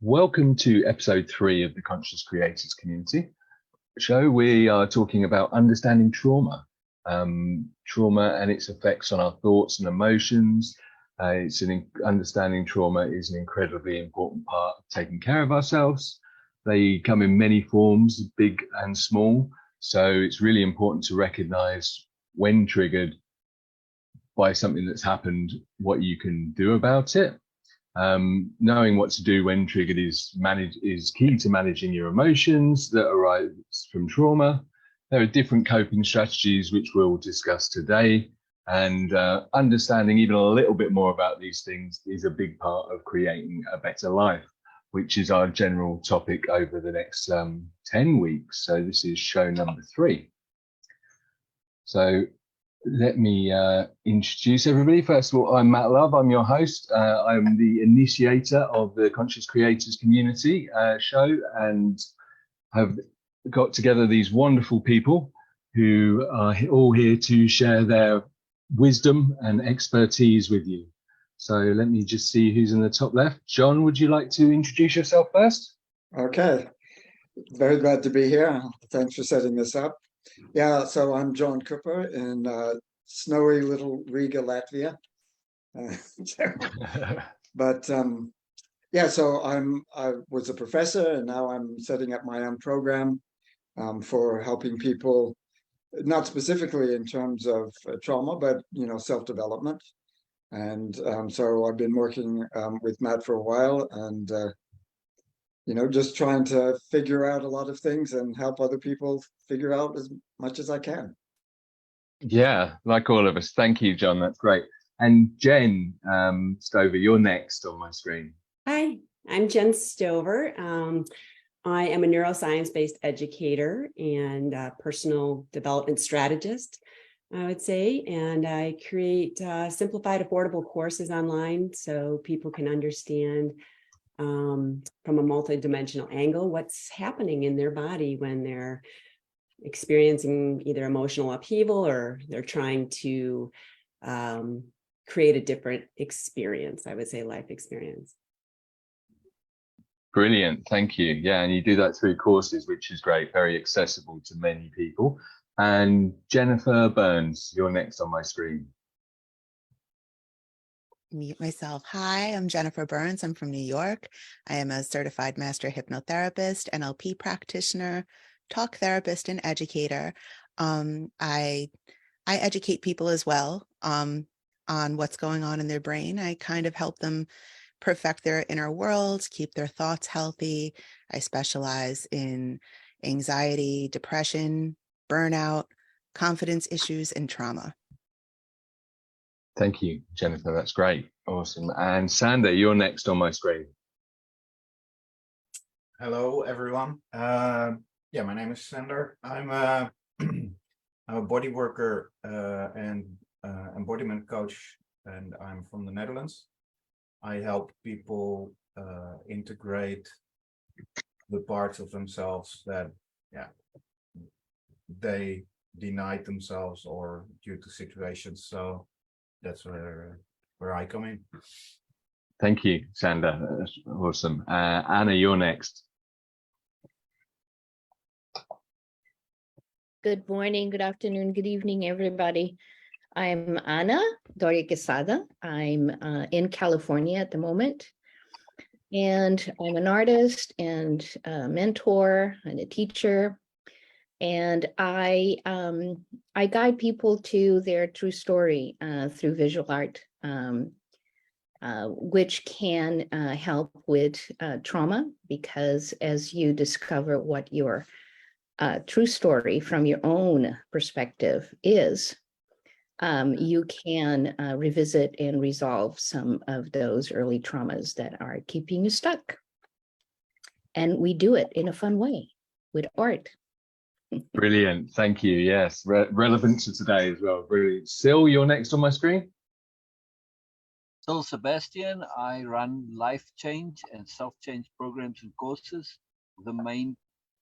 Welcome to episode 3 of the Conscious Creators Community show. We are talking about understanding trauma, trauma and its effects on our thoughts and emotions. Understanding trauma is an incredibly important part of taking care of ourselves. They come in many forms, big and small. So it's really important to recognize when triggered by something that's happened, what you can do about it. Knowing what to do when triggered is key to managing your emotions that arise from trauma. There are different coping strategies which we'll discuss today, and understanding even a little bit more about these things is a big part of creating a better life, which is our general topic over the next 10 weeks. So this is show number 3. So let me introduce everybody. First of all, I'm Matt Love. I'm your host. I'm the initiator of the Conscious Creators Community show, and have got together these wonderful people who are all here to share their wisdom and expertise with you. So let me just see who's in the top left. John, would you like to introduce yourself first? Okay. Very glad to be here. Thanks for setting this up. Yeah, so I'm John Cooper in snowy little Riga, Latvia. Yeah, so I was a professor, and now I'm setting up my own program for helping people, not specifically in terms of trauma, but self-development. And so I've been working with Matt for a while, and just trying to figure out a lot of things and help other people figure out as much as I can. Yeah, like all of us. Thank you, John. That's great. And Jen Stover, you're next on my screen. Hi, I'm Jen Stover. I am a neuroscience-based educator and personal development strategist, I would say, and I create simplified, affordable courses online so people can understand from a multidimensional angle what's happening in their body when they're experiencing either emotional upheaval or they're trying to create a different experience, I would say life experience. Brilliant, thank you. Yeah, and you do that through courses, which is great, very accessible to many people. And Jennifer Burns, you're next on my screen. Meet myself. Hi, I'm Jennifer Burns. I'm from New York. I am a certified master hypnotherapist, NLP practitioner, talk therapist, and educator. I educate people as well on what's going on in their brain. I kind of help them perfect their inner world, keep their thoughts healthy. I specialize in anxiety, depression, burnout, confidence issues, and trauma. Thank you, Jennifer. That's great. Awesome. And Sander, you're next on my screen. Hello, everyone. Yeah, my name is Sander. I'm a body worker and embodiment coach, and I'm from the Netherlands. I help people integrate the parts of themselves that, they denied themselves or due to situations. So that's where I come in. Thank you, Sander. That's awesome. Anna, you're next. Good morning, good afternoon, good evening, everybody. I'm Ana Doria Quesada. I'm in California at the moment, and I'm an artist and a mentor and a teacher. And I guide people to their true story through visual art, which can help with trauma, because as you discover what your true story from your own perspective is, you can revisit and resolve some of those early traumas that are keeping you stuck. And we do it in a fun way with art. Brilliant. Thank you. Yes, relevant to today as well. Brilliant. Syl, you're next on my screen. Syl Sabastian. I run life change and self-change programs and courses. The main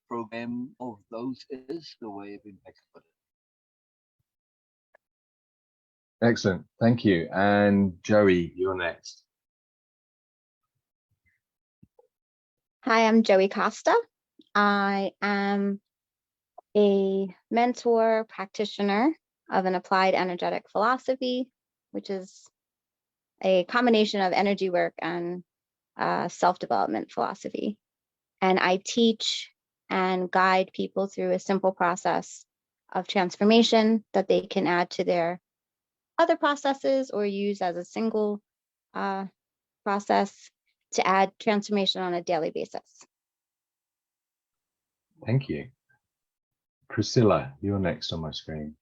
program of those is the Way of Impact. Excellent. Thank you. And Joey, you're next. Hi, I'm Joey Costa. I am a mentor practitioner of an applied energetic philosophy, which is a combination of energy work and self-development philosophy. And I teach and guide people through a simple process of transformation that they can add to their other processes or use as a single process to add transformation on a daily basis. Thank you. Priscilla, you're next on my screen.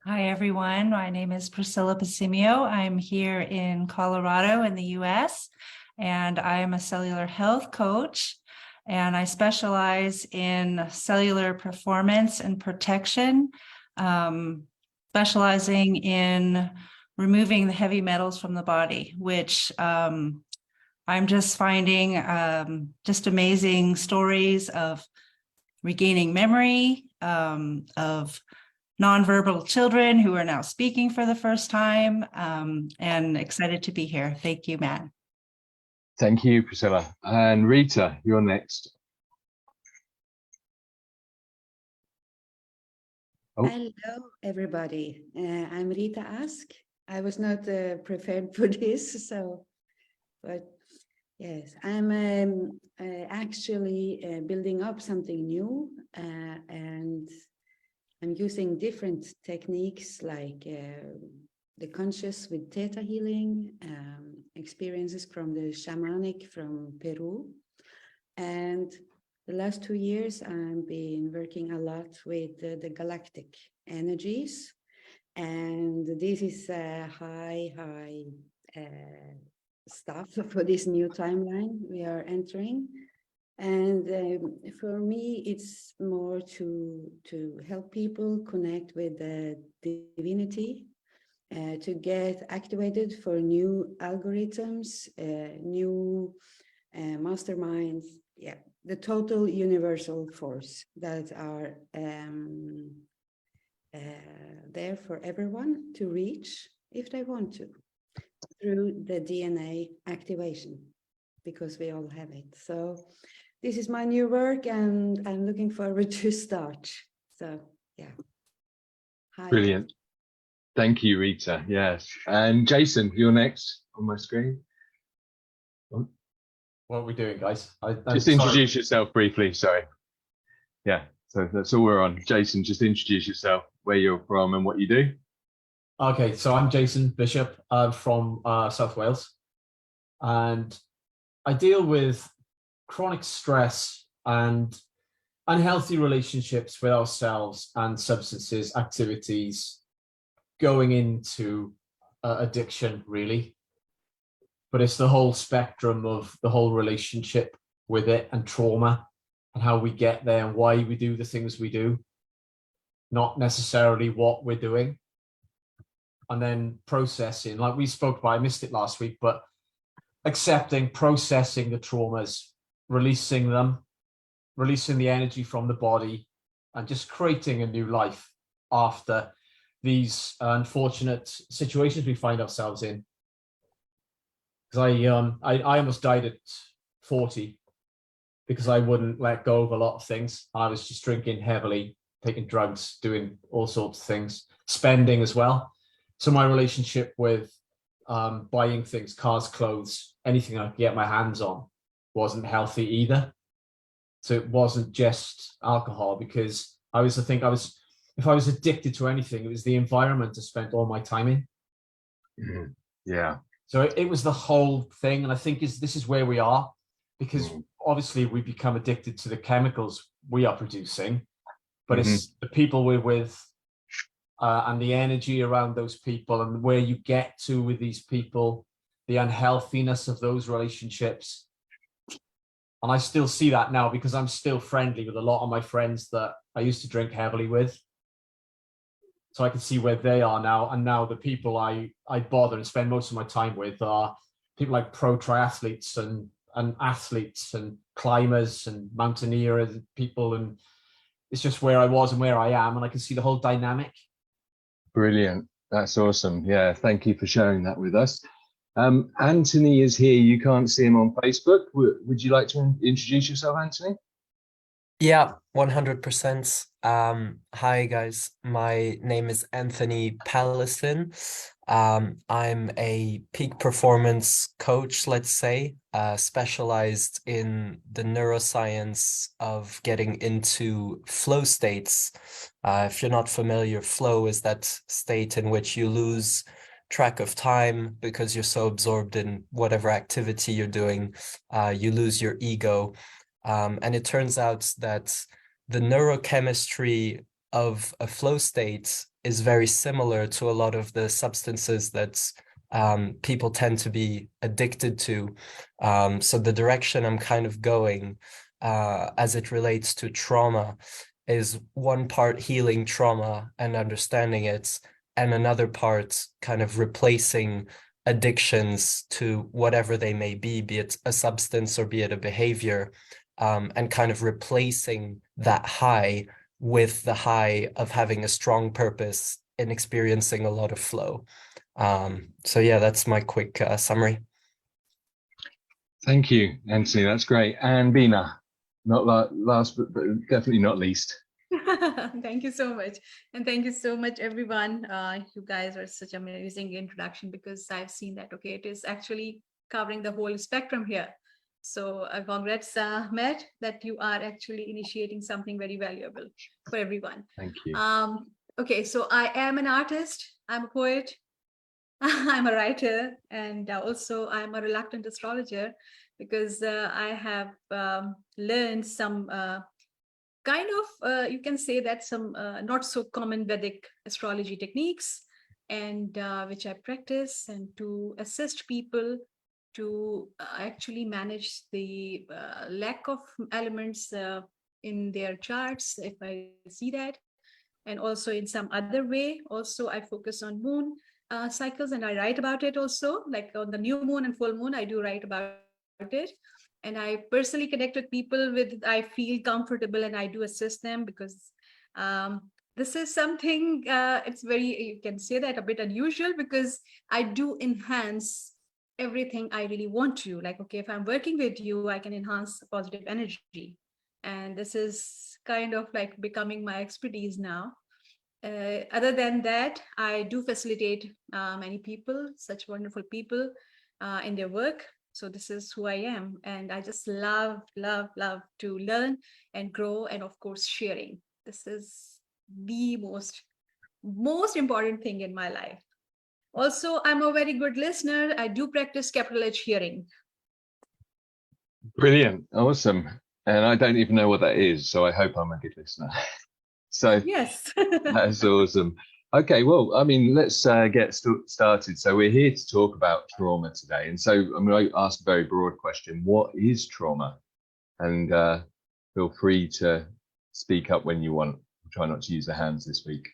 Hi, everyone. My name is Priscilla Pasimio. I'm here in Colorado in the US, and I am a cellular health coach, and I specialize in cellular performance and protection, specializing in removing the heavy metals from the body, which I'm just finding just amazing stories of regaining memory, of nonverbal children who are now speaking for the first time, and excited to be here. Thank you, Matt. Thank you, Priscilla. And Rita, you're next. Oh. Hello, everybody. I'm Rita Ask. I was not prepared for this, but yes, I'm actually building up something new, and I'm using different techniques like the conscious with theta healing, experiences from the shamanic from Peru. And the last 2 years, I've been working a lot with the galactic energies. And this is high stuff for this new timeline we are entering. And for me, it's more to help people connect with the divinity, to get activated for new algorithms, new masterminds, yeah, the total universal force that are there for everyone to reach if they want to, through the DNA activation, because we all have it. So this is my new work, and I'm looking forward to start. So yeah. Hi. Brilliant. Thank you, Rita. Yes. And Jason, you're next on my screen. Oh. What are we doing, guys? Just introduce yourself briefly. Sorry. Yeah. So that's all we're on. Jason, just introduce yourself, where you're from and what you do. Okay, so I'm Jason Bishop. I'm from South Wales, and I deal with chronic stress and unhealthy relationships with ourselves and substances, activities, going into addiction, really. But it's the whole spectrum of the whole relationship with it, and trauma, and how we get there and why we do the things we do, not necessarily what we're doing. And then processing, like we spoke about, I missed it last week, but accepting, processing the traumas, releasing them, releasing the energy from the body, and just creating a new life after these unfortunate situations we find ourselves in. Because I almost died at 40 because I wouldn't let go of a lot of things. I was just drinking heavily, taking drugs, doing all sorts of things, spending as well. So my relationship with buying things, cars, clothes, anything I could get my hands on wasn't healthy either. So it wasn't just alcohol, because I was to think if I was addicted to anything, it was the environment I spent all my time in. Mm-hmm. Yeah. So it was the whole thing. And I think this is where we are, because obviously we become addicted to the chemicals we are producing, but it's the people we're with, and the energy around those people, and where you get to with these people, the unhealthiness of those relationships. And I still see that now, because I'm still friendly with a lot of my friends that I used to drink heavily with. So I can see where they are now. And now the people I bother and spend most of my time with are people like pro triathletes and athletes and climbers and mountaineers people. And it's just where I was and where I am. And I can see the whole dynamic. Brilliant. That's awesome. Yeah. Thank you for sharing that with us. Anthony is here. You can't see him on Facebook. Would you like to introduce yourself, Anthony? Yeah, 100%. Hi guys, my name is Anthony Pallison. I'm a peak performance coach, let's say, specialized in the neuroscience of getting into flow states. If you're not familiar, flow is that state in which you lose track of time because you're so absorbed in whatever activity you're doing, you lose your ego. And it turns out that the neurochemistry of a flow state is very similar to a lot of the substances that people tend to be addicted to. So the direction I'm kind of going as it relates to trauma is one part healing trauma and understanding it, and another part kind of replacing addictions to whatever they may be it a substance or be it a behavior, and kind of replacing that high with the high of having a strong purpose and experiencing a lot of flow. So yeah, that's my quick summary. Thank you, Anthony. That's great. And Beena, not last, but definitely not least. Thank you so much. And thank you so much, everyone. You guys are such an amazing introduction, because I've seen that, okay, it is actually covering the whole spectrum here. So congrats, Matt, that you are actually initiating something very valuable for everyone. Thank you. Okay, so I am an artist, I'm a poet, I'm a writer, and also I'm a reluctant astrologer, because I have learned some kind of, you can say that some not so common Vedic astrology techniques, and which I practice, and to assist people to actually manage the lack of elements in their charts, if I see that. And also in some other way, also I focus on moon cycles, and I write about it also, like on the new moon and full moon, I do write about it. And I personally connect with people with, I feel comfortable, and I do assist them, because this is something, it's very, you can say that a bit unusual, because I do enhance everything I really want to. Like, okay, if I'm working with you, I can enhance positive energy. And this is kind of like becoming my expertise now. Other than that, I do facilitate many people, such wonderful people in their work. So this is who I am. And I just love to learn and grow, and of course, sharing. This is the most important thing in my life. Also, I'm a very good listener. I do practice capital H hearing. Brilliant. Awesome. And I don't even know what that is, so I hope I'm a good listener. So yes, that's awesome. Okay, well, I mean, let's get started. So we're here to talk about trauma today. And so I'm going to ask a very broad question. What is trauma? And feel free to speak up when you want. I'll try not to use the hands this week.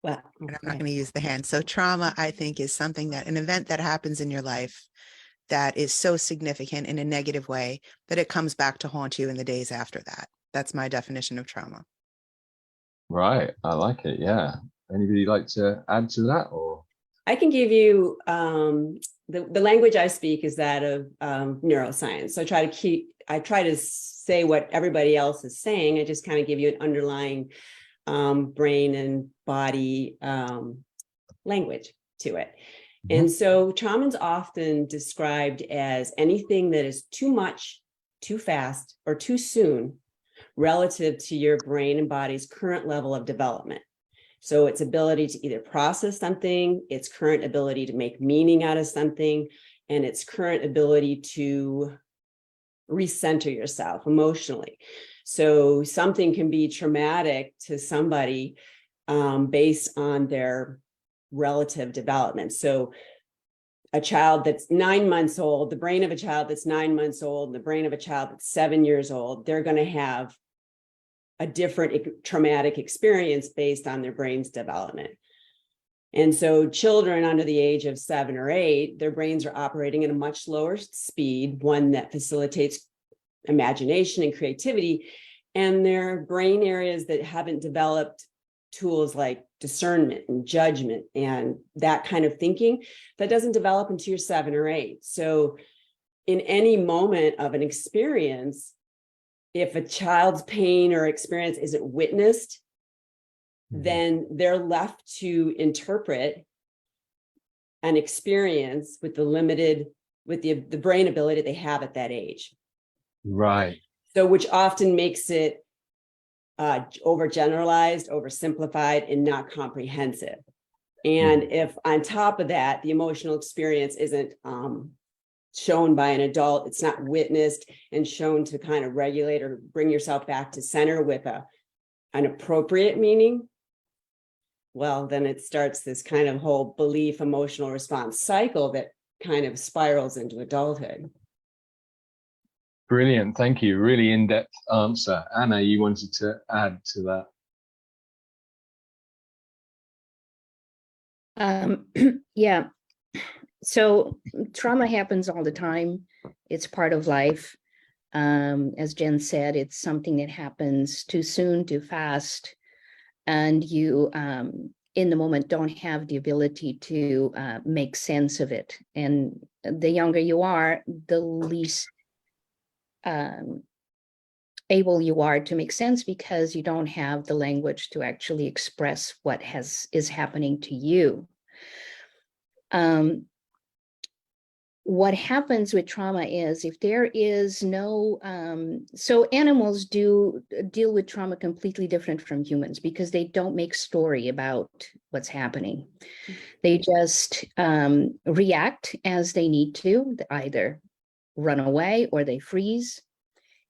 Well, I'm not going to use the hand. So trauma, I think, is something that, an event that happens in your life that is so significant in a negative way that it comes back to haunt you in the days after that. That's my definition of trauma. Right. I like it. Yeah. Anybody like to add to that? Or I can give you the language I speak is that of neuroscience. So I try to say what everybody else is saying. I just kind of give you an underlying brain and body language to it. And so trauma is often described as anything that is too much, too fast, or too soon relative to your brain and body's current level of development. So its ability to either process something, its current ability to make meaning out of something, and its current ability to recenter yourself emotionally. So something can be traumatic to somebody based on their relative development. So a child that's 9 months old, the brain of a child that's 9 months old, and the brain of a child that's 7 years old, they're going to have a different traumatic experience based on their brain's development. And so children under the age of 7 or 8, their brains are operating at a much slower speed, one that facilitates imagination and creativity. And their brain areas that haven't developed tools like discernment and judgment and that kind of thinking that doesn't develop until you're 7 or 8. So in any moment of an experience, if a child's pain or experience isn't witnessed, then they're left to interpret an experience with the limited, with the brain ability they have at that age. Right. So which often makes it overgeneralized, oversimplified, and not comprehensive. And if on top of that, the emotional experience isn't shown by an adult, it's not witnessed and shown to kind of regulate or bring yourself back to center with an appropriate meaning, well, then it starts this kind of whole belief, emotional response cycle that kind of spirals into adulthood. Brilliant. Thank you. Really in-depth answer. Anna, you wanted to add to that? Yeah. So trauma happens all the time. It's part of life. As Jen said, it's something that happens too soon, too fast. And you, in the moment, don't have the ability to make sense of it. And the younger you are, the least able you are to make sense, because you don't have the language to actually express what is happening to you. What happens with trauma is, if there is no, so animals do deal with trauma completely different from humans, because they don't make story about what's happening. They just react as they need to, either run away or they freeze.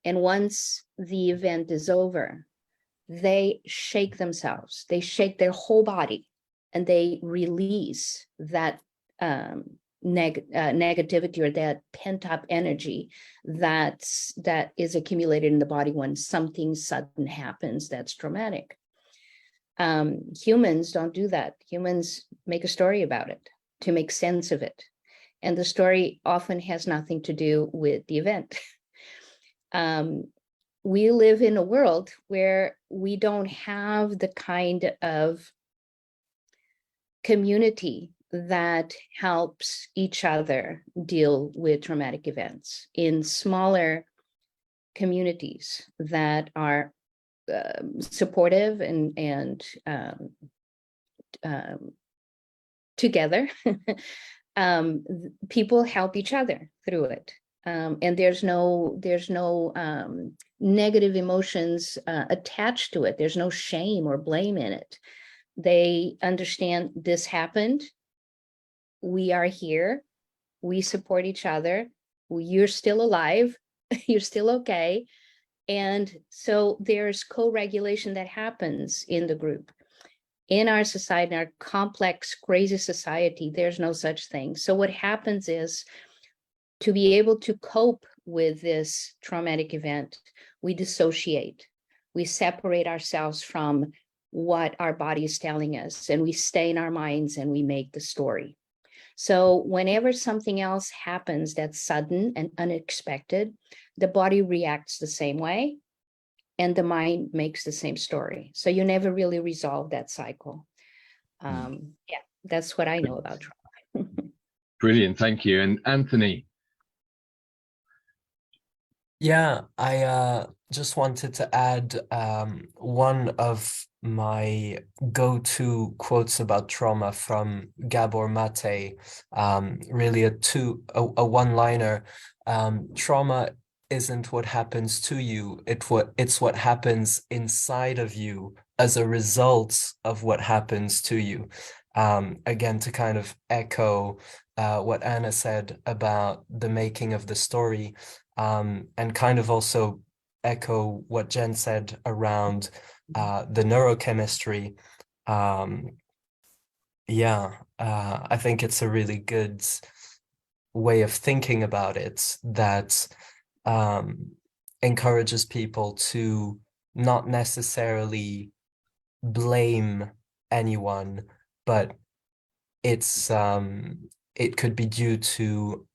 And once the event is over, they shake themselves, they shake their whole body, and they release that negativity or that pent-up energy that is accumulated in the body when something sudden happens that's traumatic. Humans don't do that. Humans make a story about it to make sense of it. And the story often has nothing to do with the event. We live in a world where we don't have the kind of community that helps each other deal with traumatic events. In smaller communities that are supportive and together, people help each other through it. And there's no negative emotions attached to it. There's no shame or blame in it. They understand this happened. We are here. We support each other. You're still alive. You're still okay. And so there's co-regulation that happens in the group. In our society, in our complex, crazy society, there's no such thing. So what happens is, to be able to cope with this traumatic event, we dissociate. We separate ourselves from what our body is telling us, and we stay in our minds and we make the story. So whenever something else happens that's sudden and unexpected, the body reacts the same way and the mind makes the same story. So you never really resolve that cycle. Yeah, that's what I know about trauma. Brilliant, thank you. And Anthony? Yeah, I just wanted to add one of my go-to quotes about trauma from Gabor Mate, really a one-liner. Trauma isn't what happens to you, it's what happens inside of you as a result of what happens to you. Again, to kind of echo what Anna said about the making of the story, and kind of also echo what Jen said around the neurochemistry. I think it's a really good way of thinking about it that encourages people to not necessarily blame anyone, but it could be due to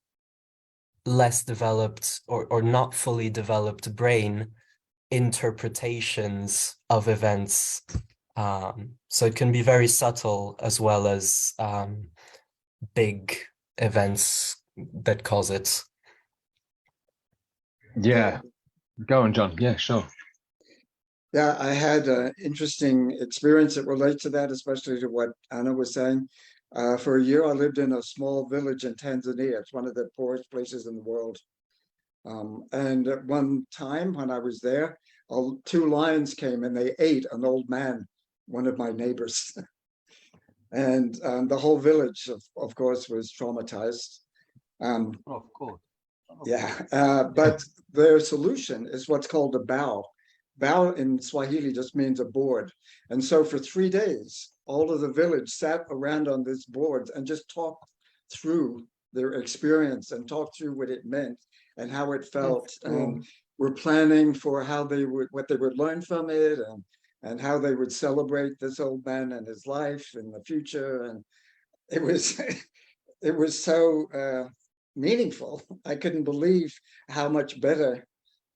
less developed or not fully developed brain interpretations of events So it can be very subtle as well as big events that cause it. Yeah, go on, John. Yeah, sure. Yeah, I had an interesting experience that relates to that, especially to what Anna was saying. For a year, I lived in a small village in Tanzania. It's one of the poorest places in the world. And at one time when I was there, two lions came and they ate an old man, one of my neighbors. And the whole village, of course, was traumatized. Of course. Yeah, but their solution is what's called a bow. Bow in Swahili just means a board. And so for 3 days, all of the village sat around on this board and just talked through their experience and talked through what it meant and how it felt. And we're planning for how they would, what they would learn from it, and how they would celebrate this old man and his life in the future. And it was, it was so meaningful. I couldn't believe how much better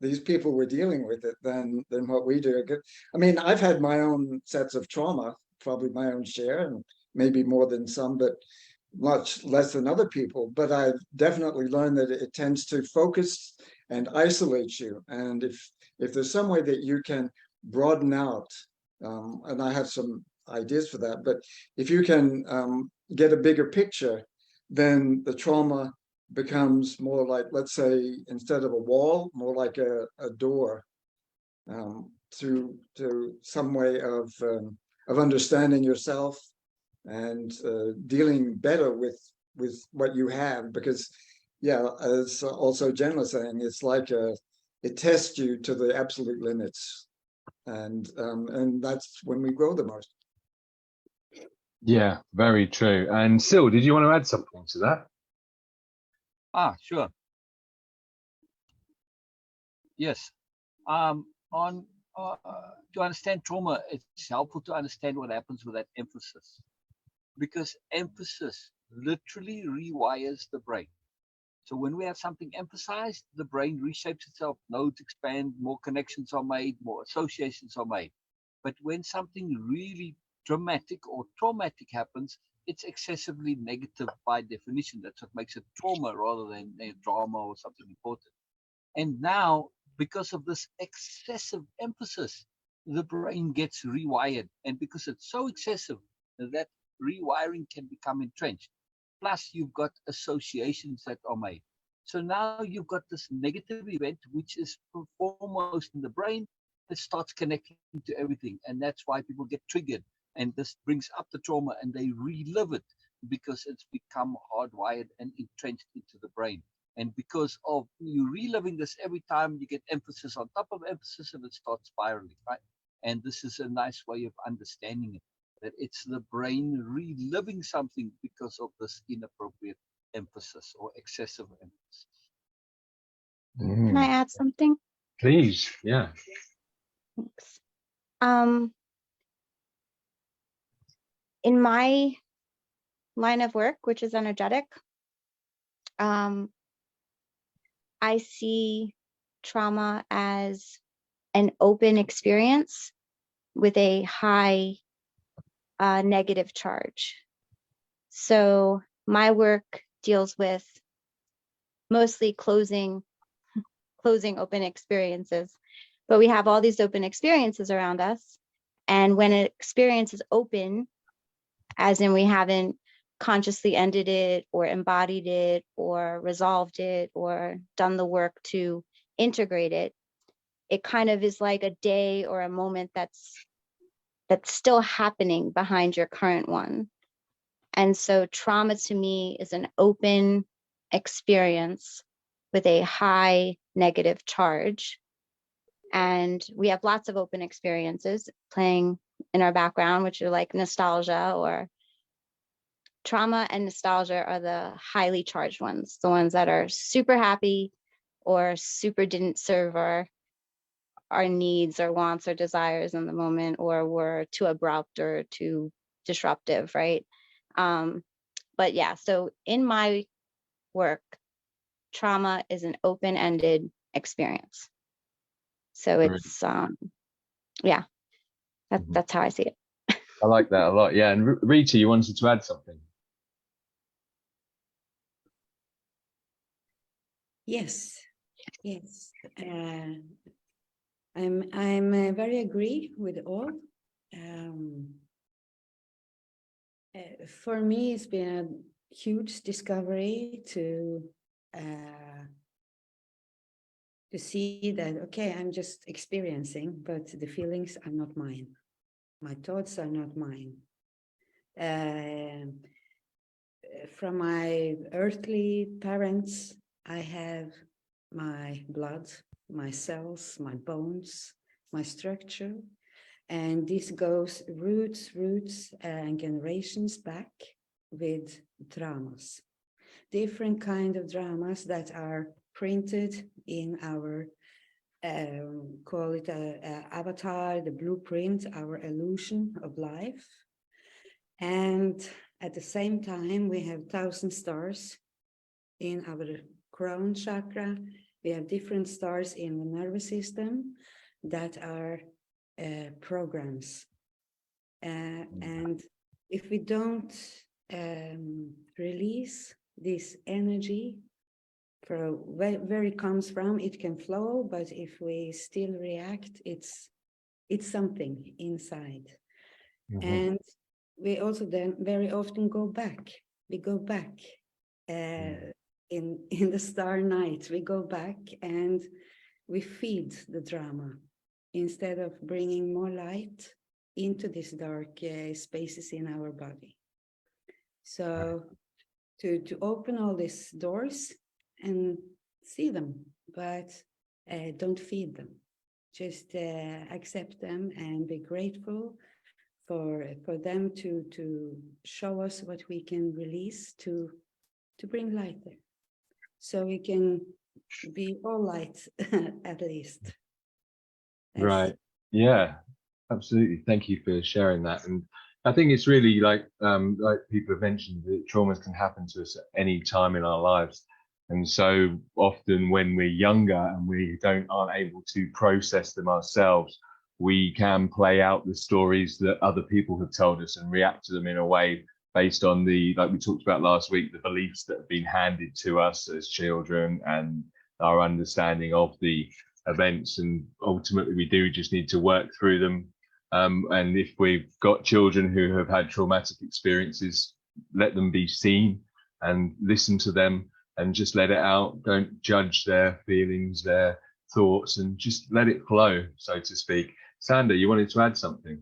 these people were dealing with it than what we do. I mean, I've had my own sets of trauma, probably my own share, and maybe more than some, but much less than other people. But I've definitely learned that it tends to focus and isolate you. And if there's some way that you can broaden out, and I have some ideas for that, but if you can get a bigger picture, then the trauma becomes more like, let's say, instead of a wall, more like a door, to some way of understanding yourself and dealing better with what you have. Because yeah, as also Jen was saying, it's like it tests you to the absolute limits, and that's when we grow the most. Yeah, very true. And Syl, did you want to add something to that? Sure. Yes. To understand trauma, it's helpful to understand what happens with that emphasis, because emphasis literally rewires the brain. So when we have something emphasized, the brain reshapes itself, nodes expand, more connections are made, more associations are made. But when something really dramatic or traumatic happens, it's excessively negative by definition. That's what makes it trauma rather than a drama or something important. And now, because of this excessive emphasis, the brain gets rewired. And because it's so excessive, that rewiring can become entrenched. Plus, you've got associations that are made. So now you've got this negative event, which is foremost in the brain. It starts connecting to everything. And that's why people get triggered. And this brings up the trauma and they relive it because it's become hardwired and entrenched into the brain. And because of you reliving this every time, you get emphasis on top of emphasis and it starts spiraling, right? And this is a nice way of understanding it, that it's the brain reliving something because of this inappropriate emphasis or excessive emphasis. Can I add something? Please, yeah. Thanks. In my line of work, which is energetic, I see trauma as an open experience with a high negative charge. So my work deals with mostly closing open experiences, but we have all these open experiences around us. And when an experience is open, as in we haven't consciously ended it or embodied it or resolved it or done the work to integrate it, it kind of is like a day or a moment that's still happening behind your current one. And so trauma to me is an open experience with a high negative charge. And we have lots of open experiences playing in our background, which are like nostalgia, or trauma and nostalgia are the highly charged ones, the ones that are super happy or super didn't serve our needs or wants or desires in the moment, or were too abrupt or too disruptive, right? But yeah, so in my work, trauma is an open-ended experience. So it's, yeah, that's how I see it. I like that a lot. Yeah. And Rita, you wanted to add something? Yes, yes. I'm very agree with all. For me, it's been a huge discovery to see that, okay, I'm just experiencing, but the feelings are not mine. My thoughts are not mine. From my earthly parents, I have my blood, my cells, my bones, my structure. And this goes roots, and generations back with dramas. Different kind of dramas that are printed in our, call it a avatar, the blueprint, our illusion of life. And at the same time, we have 1,000 stars in our crown chakra. We have different stars in the nervous system that are programs. And if we don't release this energy for where it comes from, it can flow, but if we still react, it's something inside. Mm-hmm. And we also then very often go back. We go back in the star night. We go back and we feed the drama instead of bringing more light into these dark spaces in our body. So to open all these doors and see them, but don't feed them. Just accept them and be grateful for them to show us what we can release to bring light there. So we can be all light at least. Right. Yeah, absolutely. Thank you for sharing that. And I think it's really like people have mentioned, that traumas can happen to us at any time in our lives. And so often when we're younger and we aren't able to process them ourselves, we can play out the stories that other people have told us and react to them in a way based on like we talked about last week, the beliefs that have been handed to us as children and our understanding of the events. And ultimately we do just need to work through them. And if we've got children who have had traumatic experiences, let them be seen and listen to them and just let it out. Don't judge their feelings, their thoughts, and just let it flow, so to speak. Sander, you wanted to add something?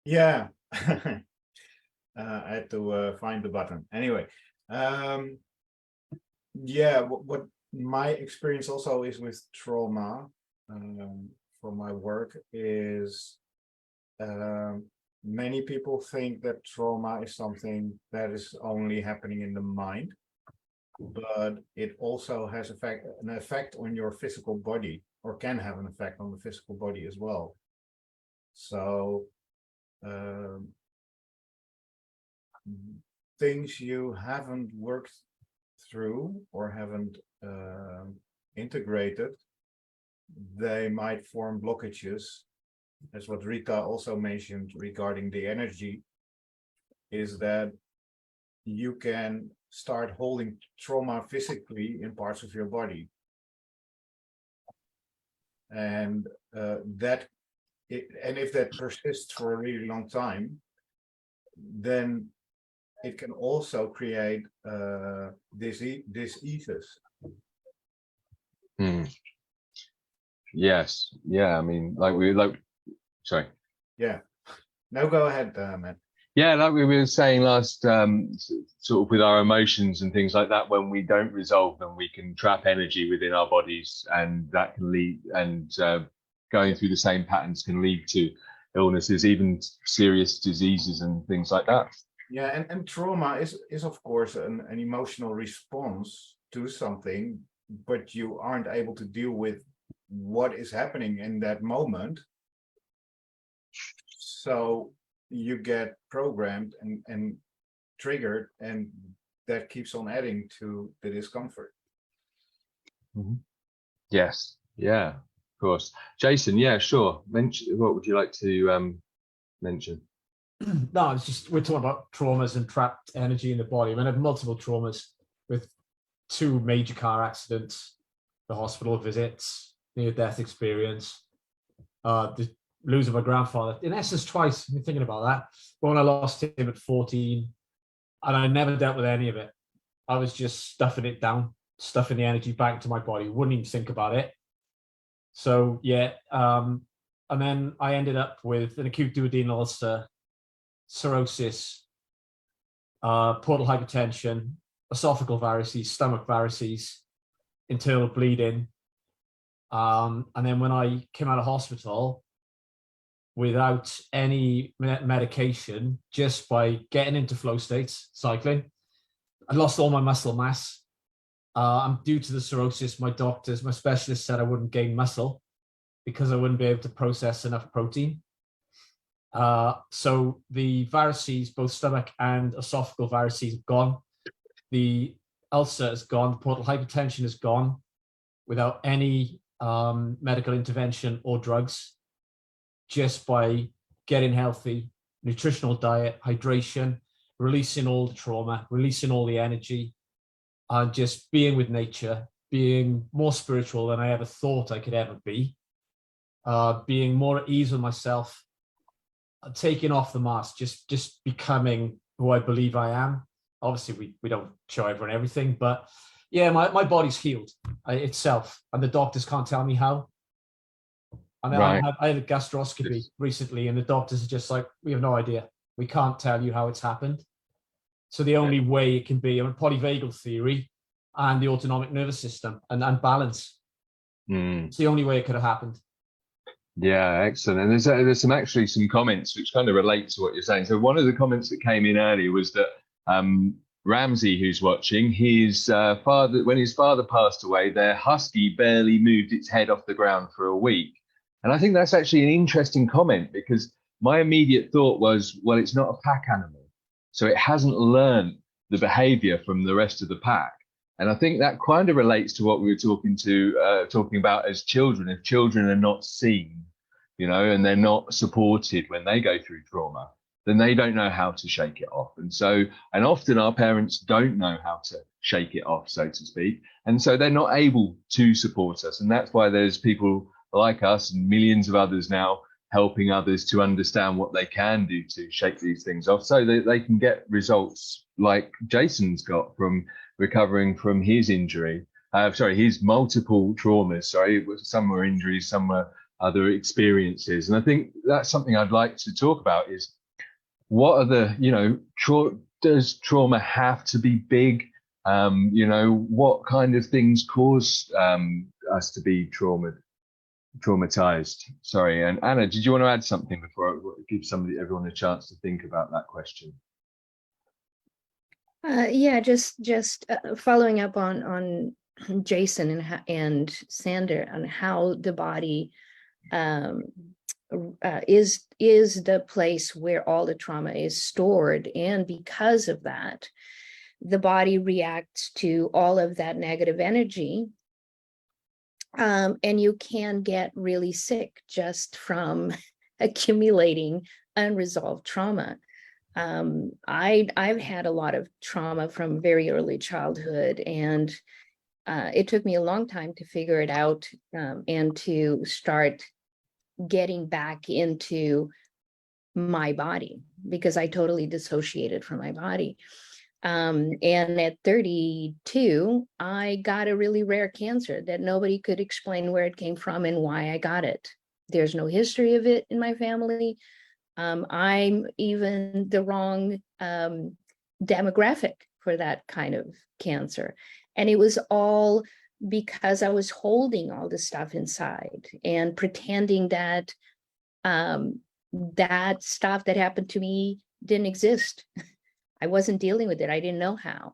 Yeah, I had to find the button. Anyway, yeah, what my experience also is with trauma from my work is many people think that trauma is something that is only happening in the mind, but it also has an effect on your physical body, or can have an effect on the physical body as well. So things you haven't worked through or haven't integrated, they might form blockages. That's what Rita also mentioned regarding the energy, is that you can start holding trauma physically in parts of your body. And if that persists for a really long time, then it can also create diseases. Yes. Yeah. I mean, sorry. Yeah. No, go ahead, Matt. Yeah, like we were saying last, sort of with our emotions and things like that, when we don't resolve them, we can trap energy within our bodies, and that can lead, and going through the same patterns can lead to illnesses, even serious diseases and things like that. Yeah, and trauma is of course an emotional response to something, but you aren't able to deal with what is happening in that moment. So you get programmed and triggered, and that keeps on adding to the discomfort. Mm-hmm. Yes. Yeah, of course. Jason, yeah, sure. What would you like to mention? No, it's just we're talking about traumas and trapped energy in the body. I mean, I have multiple traumas with 2 major car accidents, the hospital visits, near-death experience, the losing my grandfather, in essence twice. I've been thinking about that. But when I lost him at 14, and I never dealt with any of it. I was just stuffing it down, stuffing the energy back into my body, wouldn't even think about it. So yeah, and then I ended up with an acute duodenal ulcer, cirrhosis, portal hypertension, esophageal varices, stomach varices, internal bleeding. And then when I came out of hospital, without any medication, just by getting into flow states, cycling, I lost all my muscle mass. I'm due to the cirrhosis. My specialist said I wouldn't gain muscle because I wouldn't be able to process enough protein. So the varices, both stomach and esophageal varices, have gone. The ulcer is gone. The portal hypertension is gone without any medical intervention or drugs, just by getting healthy, nutritional diet, hydration, releasing all the trauma, releasing all the energy, and just being with nature, being more spiritual than I ever thought I could ever be, being more at ease with myself, taking off the mask, just becoming who I believe I am. Obviously, we don't show everyone everything, but yeah, my body's healed itself, and the doctors can't tell me how. And right. I had a gastroscopy recently, and the doctors are just like, we have no idea. We can't tell you how it's happened. So the only way it can be, polyvagal theory and the autonomic nervous system and balance. It's the only way it could have happened. Yeah, excellent. And there's some comments which kind of relate to what you're saying. So one of the comments that came in earlier was that Ramsey, who's watching, his father, when his father passed away, their husky barely moved its head off the ground for a week. And I think that's actually an interesting comment, because my immediate thought was, well, it's not a pack animal, so it hasn't learned the behavior from the rest of the pack. And I think that kind of relates to what we were talking about as children. If children are not seen, and they're not supported when they go through trauma, then they don't know how to shake it off. And often our parents don't know how to shake it off, so to speak. And so they're not able to support us. And that's why there's people like us and millions of others now helping others to understand what they can do to shake these things off, so that they can get results like Jason's got from recovering from his injury. His multiple traumas. Some were injuries, some were other experiences. And I think that's something I'd like to talk about is, what are the, does trauma have to be big? What kind of things cause us to be traumatized? Sorry. And Anna, did you want to add something before I give everyone a chance to think about that question? Yeah, just following up on Jason and Sander on how the body is the place where all the trauma is stored, and because of that, the body reacts to all of that negative energy, and you can get really sick just from accumulating unresolved trauma. I've had a lot of trauma from very early childhood, and it took me a long time to figure it out and to start getting back into my body, because I totally dissociated from my body. And at 32, I got a really rare cancer that nobody could explain where it came from and why I got it. There's no history of it in my family. I'm even the wrong demographic for that kind of cancer. And it was all because I was holding all this stuff inside and pretending that that stuff that happened to me didn't exist. I wasn't dealing with it. I didn't know how.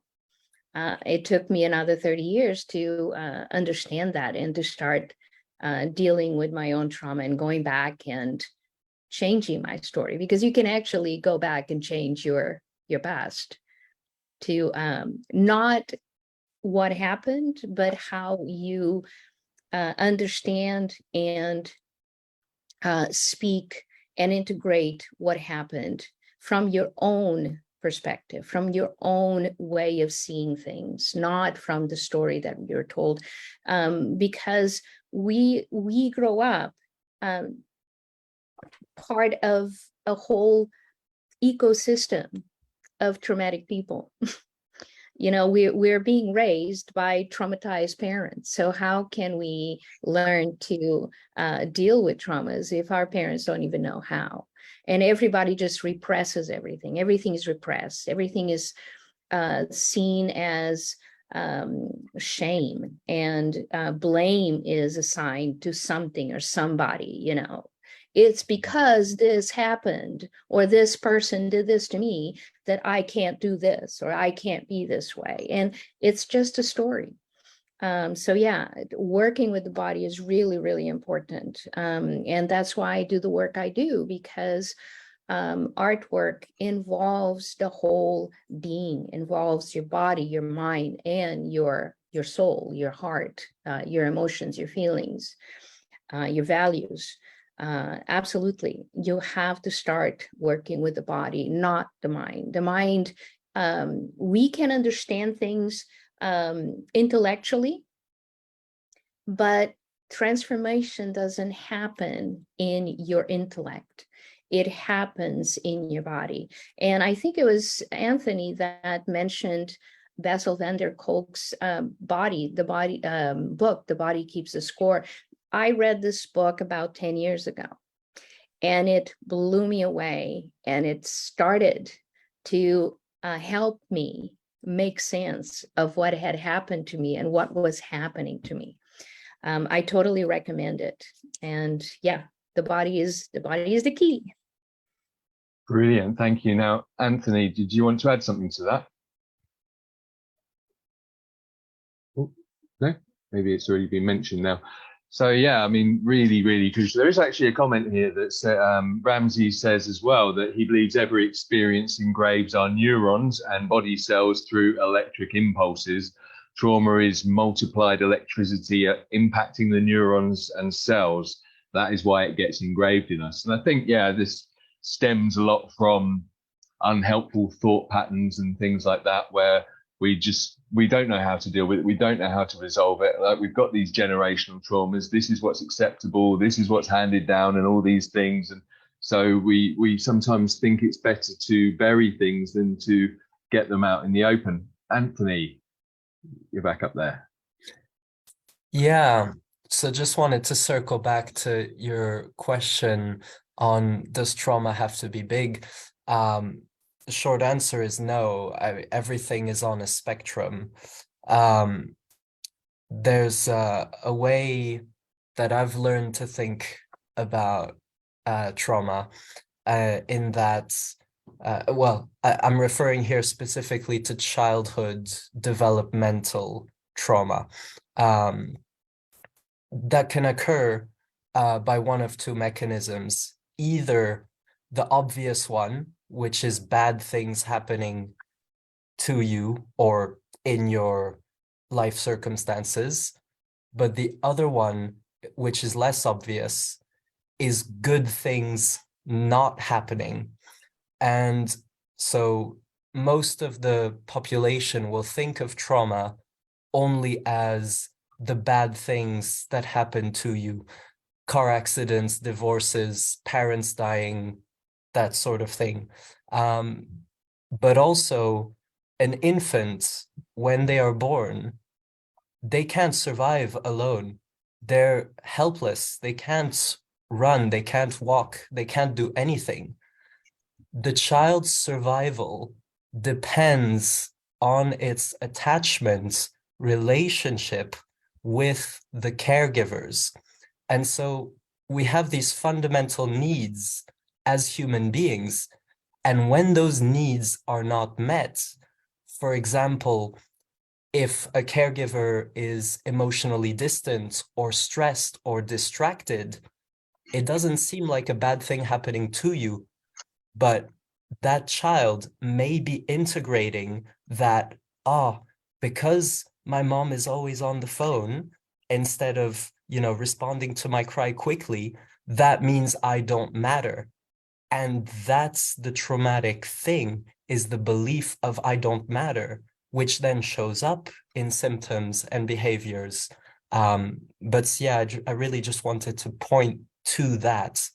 It took me another 30 years to understand that and to start dealing with my own trauma and going back and changing my story, because you can actually go back and change your past to not what happened, but how you understand and speak and integrate what happened from your own perspective, from your own way of seeing things, not from the story that you're told, because we grow up part of a whole ecosystem of traumatic people. You know, we're being raised by traumatized parents. So how can we learn to deal with traumas if our parents don't even know how? And everybody just represses everything. Everything is repressed. Everything is seen as shame, and blame is assigned to something or somebody, you know. It's because this happened or this person did this to me that I can't do this or I can't be this way. And it's just a story. So yeah, working with the body is really, really important. And that's why I do the work I do, because artwork involves the whole being, involves your body, your mind, and your soul, your heart, your emotions, your feelings, your values. Absolutely. You have to start working with the body, not the mind. The mind, we can understand things intellectually, but transformation doesn't happen in your intellect. It happens in your body. And I think it was Anthony that mentioned Bessel van der Kolk's book, The Body Keeps the Score. I read this book about 10 years ago, and it blew me away. And it started to help me make sense of what had happened to me and what was happening to me. I totally recommend it. And yeah, the body is the key. Brilliant. Thank you. Now, Anthony, did you want to add something to that? Oh, no, maybe it's already been mentioned now. So yeah, I mean, really, really crucial. There is actually a comment here that Ramsey says as well that he believes every experience engraves our neurons and body cells through electric impulses. Trauma is multiplied electricity impacting the neurons and cells. That is why it gets engraved in us. And I think, yeah, this stems a lot from unhelpful thought patterns and things like that, where we don't know how to deal with it. We don't know how to resolve it. Like, we've got these generational traumas. This is what's acceptable. This is what's handed down, and all these things. And so we sometimes think it's better to bury things than to get them out in the open. Anthony, you're back up there. Yeah. So just wanted to circle back to your question on, does trauma have to be big? The short answer is no. Everything is on a spectrum. There's a way that I've learned to think about trauma in that, I'm referring here specifically to childhood developmental trauma that can occur by one of two mechanisms. Either the obvious one, which is bad things happening to you or in your life circumstances, but the other one, which is less obvious, is good things not happening. And so most of the population will think of trauma only as the bad things that happen to you: car accidents, divorces, parents dying, that sort of thing. But also, an infant, when they are born, they can't survive alone. They're helpless. They can't run. They can't walk. They can't do anything. The child's survival depends on its attachment relationship with the caregivers. And so we have these fundamental needs as human beings. And when those needs are not met, for example, if a caregiver is emotionally distant or stressed or distracted, it doesn't seem like a bad thing happening to you, but that child may be integrating that, because my mom is always on the phone, instead of responding to my cry quickly, that means I don't matter. And that's the traumatic thing, is the belief of I don't matter, which then shows up in symptoms and behaviors. But yeah, I really just wanted to point to that.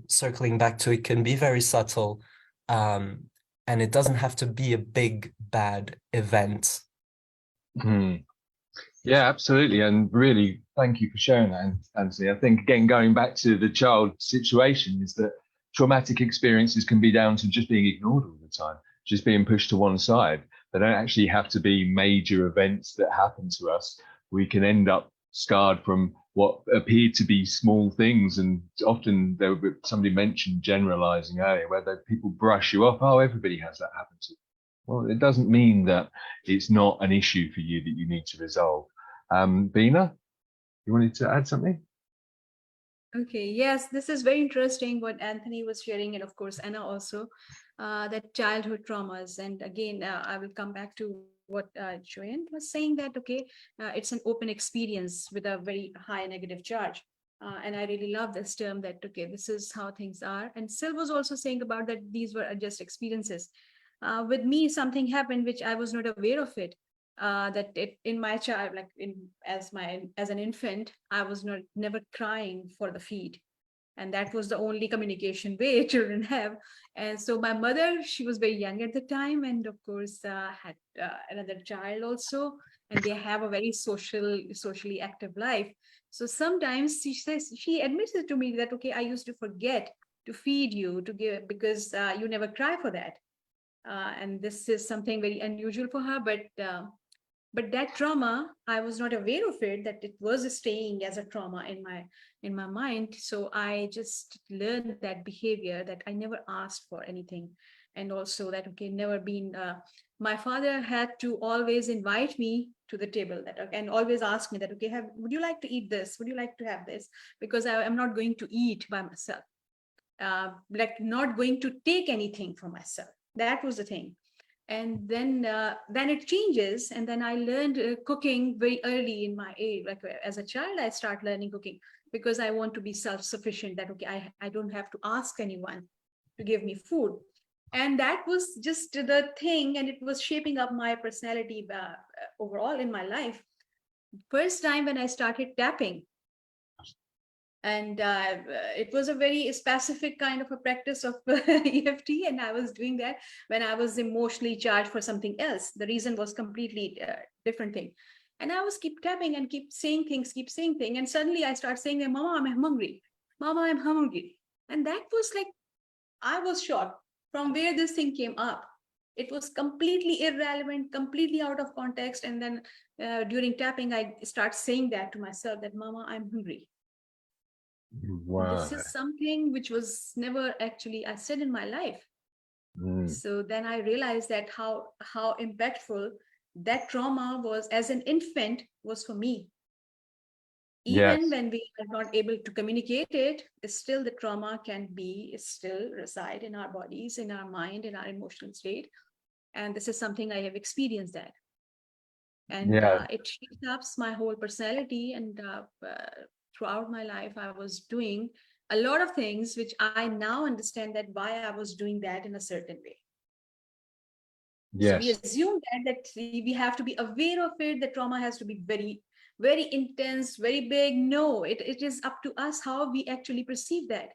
Circling back to, it can be very subtle, and it doesn't have to be a big, bad event. Yeah, absolutely. And really, thank you for sharing that, Anthony. I think, again, going back to the child situation, is that traumatic experiences can be down to just being ignored all the time, just being pushed to one side. They don't actually have to be major events that happen to us. We can end up scarred from what appeared to be small things. And often somebody mentioned generalizing earlier, where people brush you off. Oh, everybody has that happen to them. Well, it doesn't mean that it's not an issue for you that you need to resolve. Beena, you wanted to add something? Okay, yes, this is very interesting what Anthony was sharing, and of course Anna also, that childhood traumas. And again, I will come back to what Joanne was saying, that okay, it's an open experience with a very high negative charge. And I really love this term, that okay, this is how things are. And Syl was also saying about that these were just experiences. With me, something happened which I was not aware of it. That in my child, like as an infant, I was never crying for the feed, and that was the only communication way children have. And so my mother, she was very young at the time, and of course had another child also, and they have a very socially active life. So sometimes she admits it to me that okay, I used to forget to feed you, to give, because you never cry for that. And this is something very unusual for her, but that trauma, I was not aware of it, that it was staying as a trauma in my mind. So I just learned that behavior, that I never asked for anything. And also that, okay, never been, my father had to always invite me to the table, that and always ask me that, okay, would you like to eat this? Would you like to have this? Because I am not going to eat by myself, like not going to take anything for myself. That was the thing. And then it changes, and then I learned cooking very early in my age. Like as a child, I start learning cooking because I want to be self-sufficient, that okay, I don't have to ask anyone to give me food. And that was just the thing, and it was shaping up my personality overall in my life. First time when I started tapping, and it was a very specific kind of a practice of EFT, and I was doing that when I was emotionally charged for something else. The reason was completely different thing, and I was keep tapping and keep saying things, and suddenly I start saying, "Mama, I'm hungry. Mama, I'm hungry." And that was like, I was shocked from where this thing came up. It was completely irrelevant, completely out of context. And then during tapping, I start saying that to myself, that Mama, I'm hungry. Wow. This is something which was never actually I said in my life. So then I realized that how impactful that trauma was as an infant was for me. Even when we are not able to communicate it, still the trauma can still reside in our bodies, in our mind, in our emotional state. And this is something I have experienced that. And it shaped up my whole personality. And throughout my life, I was doing a lot of things which I now understand that why I was doing that in a certain way. So we assume that we have to be aware of it, that trauma has to be very, very intense, very big. No, it is up to us how we actually perceive that.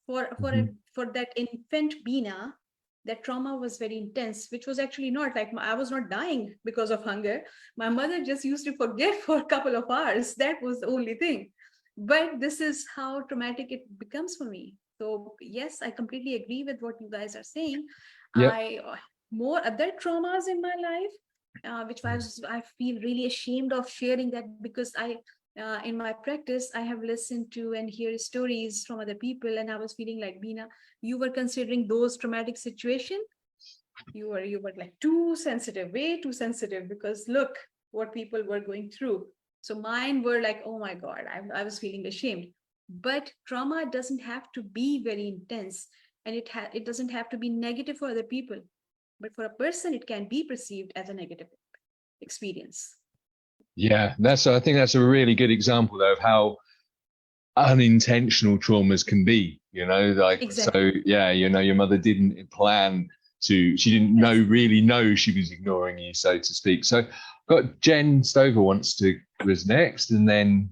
For that infant Beena, that trauma was very intense, which was actually not like, I was not dying because of hunger. My mother just used to forget for a couple of hours. That was the only thing. But this is how traumatic it becomes for me. So yes, I completely agree with what you guys are saying. More other traumas in my life, which I feel really ashamed of sharing that, because in my practice, I have listened to and hear stories from other people, and I was feeling like, Beena, you were considering those traumatic situations. You were like too sensitive, way too sensitive, because look what people were going through. So mine were like, oh my God, I was feeling ashamed. But trauma doesn't have to be very intense, and it doesn't have to be negative for other people. But for a person, it can be perceived as a negative experience. Yeah, I think that's a really good example though of how unintentional traumas can be, like, Exactly. so yeah, your mother didn't plan she didn't really know she was ignoring you, so to speak. So got Jen Stover was next, and then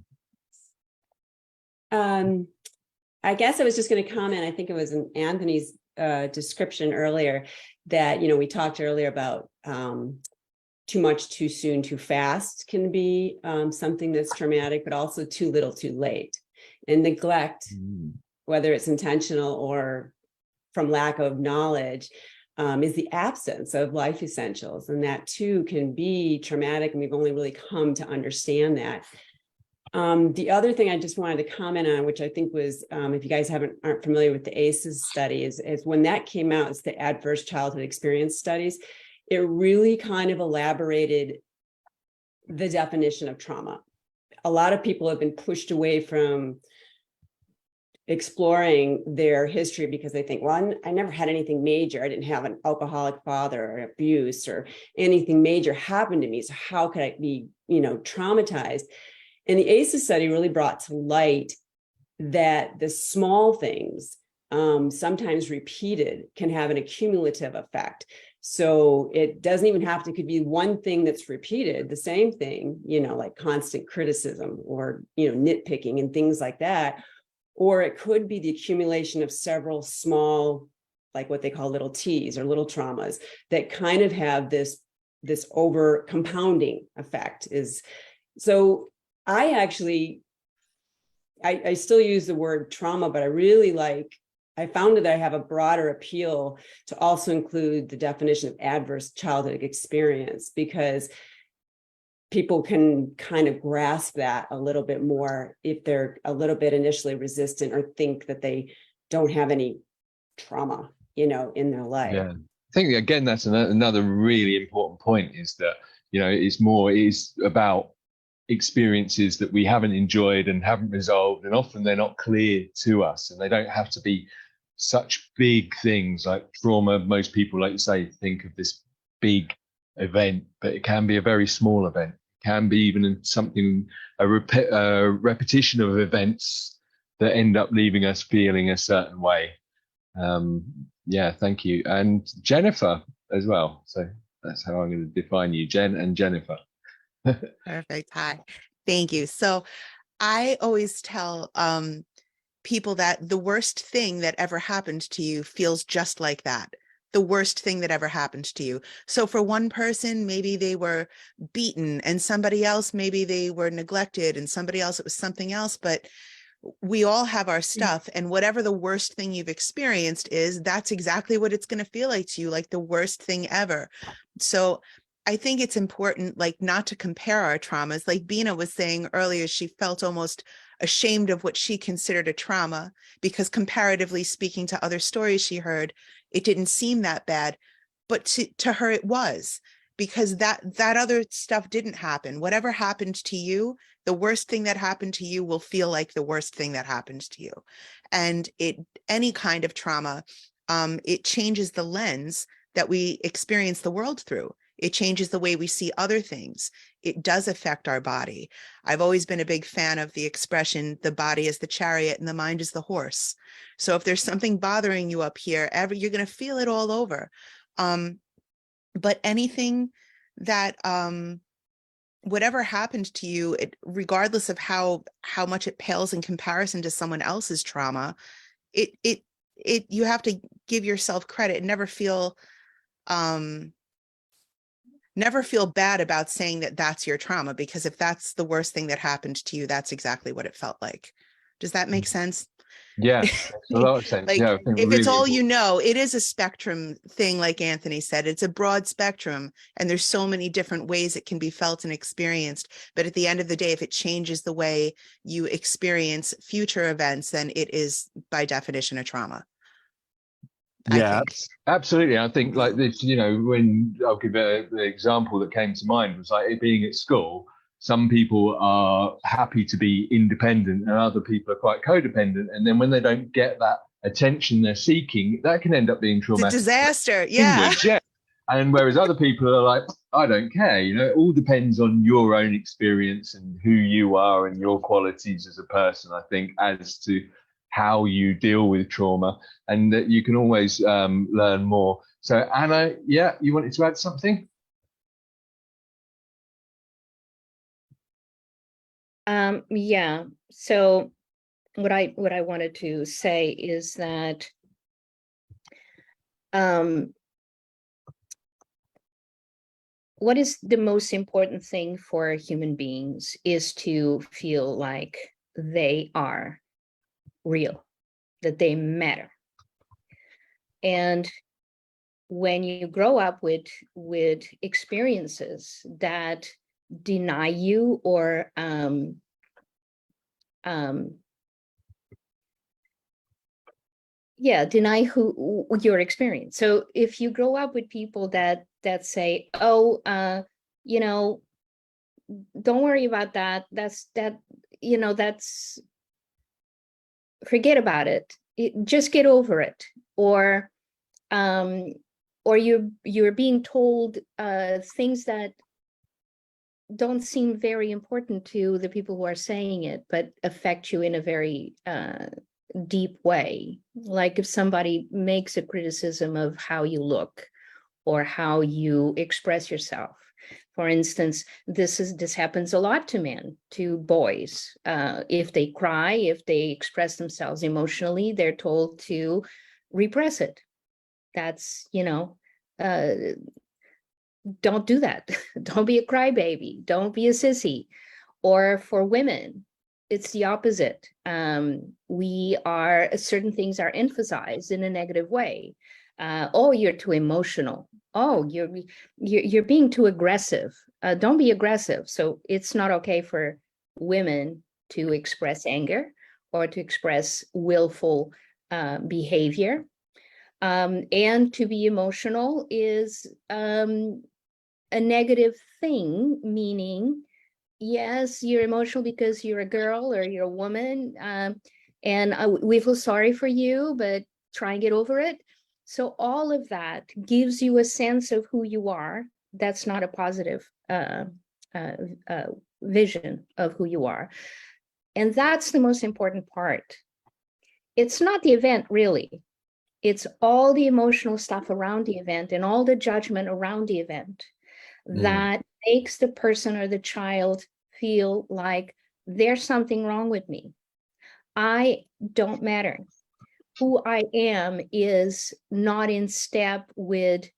I guess I was just going to comment, I think it was in Anthony's description earlier, that we talked earlier about too much, too soon, too fast can be something that's traumatic, but also too little, too late. And neglect, whether it's intentional or from lack of knowledge, is the absence of life essentials. And that too can be traumatic. And we've only really come to understand that. The other thing I just wanted to comment on, which I think was, if you guys aren't familiar with the ACEs study, is when that came out, it's the Adverse Childhood Experience Studies. It really kind of elaborated the definition of trauma. A lot of people have been pushed away from exploring their history because they think, well, I never had anything major. I didn't have an alcoholic father or abuse or anything major happened to me. So how could I be, traumatized? And the ACEs study really brought to light that the small things, sometimes repeated, can have an accumulative effect. So it doesn't even have to, could be one thing that's repeated, the same thing, like constant criticism or, nitpicking and things like that. Or it could be the accumulation of several small, like what they call little T's or little traumas that kind of have this over compounding effect. So I actually, I still use the word trauma, but I found that I have a broader appeal to also include the definition of adverse childhood experience, because people can kind of grasp that a little bit more if they're a little bit initially resistant or think that they don't have any trauma, in their life. yeah, I think again that's another really important point, is that it is about experiences that we haven't enjoyed and haven't resolved, and often they're not clear to us, and they don't have to be such big things like trauma. Most people, like you say, think of this big event, but it can be a very small event. It can be even something, a repetition of events that end up leaving us feeling a certain way. Yeah, thank you. And Jennifer as well. So that's how I'm going to define you, Jen and Jennifer. Perfect. Hi. Thank you. So I always tell people that the worst thing that ever happened to you feels just like that. The worst thing that ever happened to you. So for one person, maybe they were beaten, and somebody else, maybe they were neglected, and somebody else, it was something else. But we all have our stuff, and whatever the worst thing you've experienced is, that's exactly what it's going to feel like to you, like the worst thing ever. So I think it's important, like, not to compare our traumas. Like Beena was saying earlier, she felt almost ashamed of what she considered a trauma, because comparatively speaking to other stories she heard, it didn't seem that bad. But to her, it was, because that other stuff didn't happen. Whatever happened to you, the worst thing that happened to you will feel like the worst thing that happened to you. And any kind of trauma, it changes the lens that we experience the world through. It changes the way we see other things. It does affect our body. I've always been a big fan of the expression, the body is the chariot and the mind is the horse. So if there's something bothering you up here, you're going to feel it all over. But anything that, whatever happened to you, regardless of how much it pales in comparison to someone else's trauma, you have to give yourself credit and never feel bad about saying that that's your trauma, because if that's the worst thing that happened to you, that's exactly what it felt like. Does that make sense? Yeah, makes a lot of sense. Like, yeah, I think if really it's all important. you know, it is a spectrum thing, like Anthony said. It's a broad spectrum, and there's so many different ways it can be felt and experienced. But at the end of the day, if it changes the way you experience future events, then it is by definition a trauma. Yeah, absolutely. I think like this, when I'll give the example that came to mind was like it being at school. Some people are happy to be independent and other people are quite codependent. And then when they don't get that attention they're seeking, that can end up being traumatic. It's a disaster. Yeah. Yeah. And whereas other people are like, I don't care. You know, it all depends on your own experience and who you are and your qualities as a person, I think, as to how you deal with trauma, and that you can always learn more. So Anna, yeah, you wanted to add something? Yeah, so what I wanted to say is that what is the most important thing for human beings is to feel like they are real, that they matter. And when you grow up with experiences that deny you or deny who your experience. So if you grow up with people that say, oh, you know, don't worry about that, that's forget about it, just get over it, or you're being told things that don't seem very important to the people who are saying it, but affect you in a very deep way. Like if somebody makes a criticism of how you look or how you express yourself. For instance, this happens a lot to men, to boys. If they cry, if they express themselves emotionally, they're told to repress it. That's, don't do that. Don't be a crybaby. Don't be a sissy. Or for women, it's the opposite. Certain things are emphasized in a negative way. Oh, you're too emotional. Oh, you're being too aggressive. Don't be aggressive. So it's not okay for women to express anger or to express willful behavior. And to be emotional is a negative thing, meaning, yes, you're emotional because you're a girl or you're a woman, and we feel sorry for you, but try and get over it. So all of that gives you a sense of who you are. That's not a positive vision of who you are. And that's the most important part. It's not the event, really. It's all the emotional stuff around the event and all the judgment around the event that makes the person or the child feel like there's something wrong with me. I don't matter. Who I am is not in step with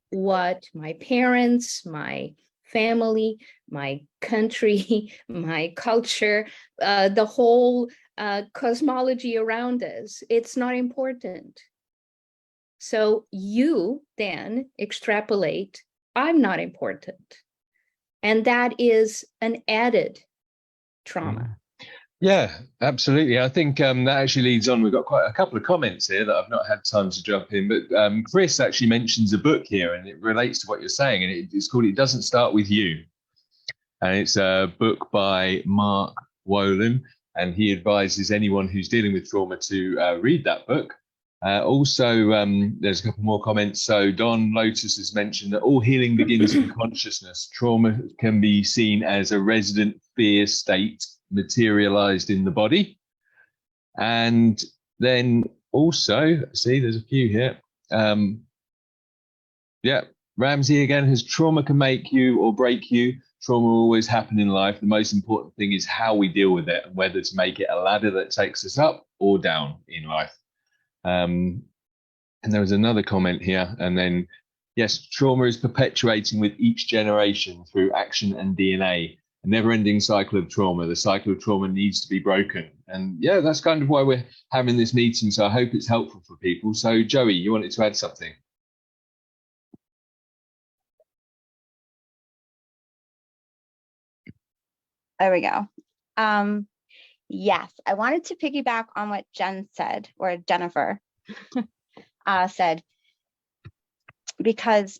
what my parents, my family, my country, my culture, the whole cosmology around us. It's not important. So you then extrapolate, I'm not important. And that is an added trauma. Yeah, absolutely. I think that actually leads on. We've got quite a couple of comments here that I've not had time to jump in, but Chris actually mentions a book here, and it relates to what you're saying, and it's called It Doesn't Start With You. And it's a book by Mark Wolin, and he advises anyone who's dealing with trauma to read that book. Also, there's a couple more comments. So Don Lotus has mentioned that all healing begins in consciousness. Trauma can be seen as a resident fear state materialized in the body. And then also, see, there's a few here. Ramsey again has trauma can make you or break you. Trauma will always happen in life. The most important thing is how we deal with it and whether to make it a ladder that takes us up or down in life. And there was another comment here. And then, yes, trauma is perpetuating with each generation through action and DNA. A never-ending cycle of trauma. The cycle of trauma needs to be broken. And yeah, that's kind of why we're having this meeting. So I hope it's helpful for people. So Joey, you wanted to add something? There we go. Yes, I wanted to piggyback on what Jen said, or Jennifer said, because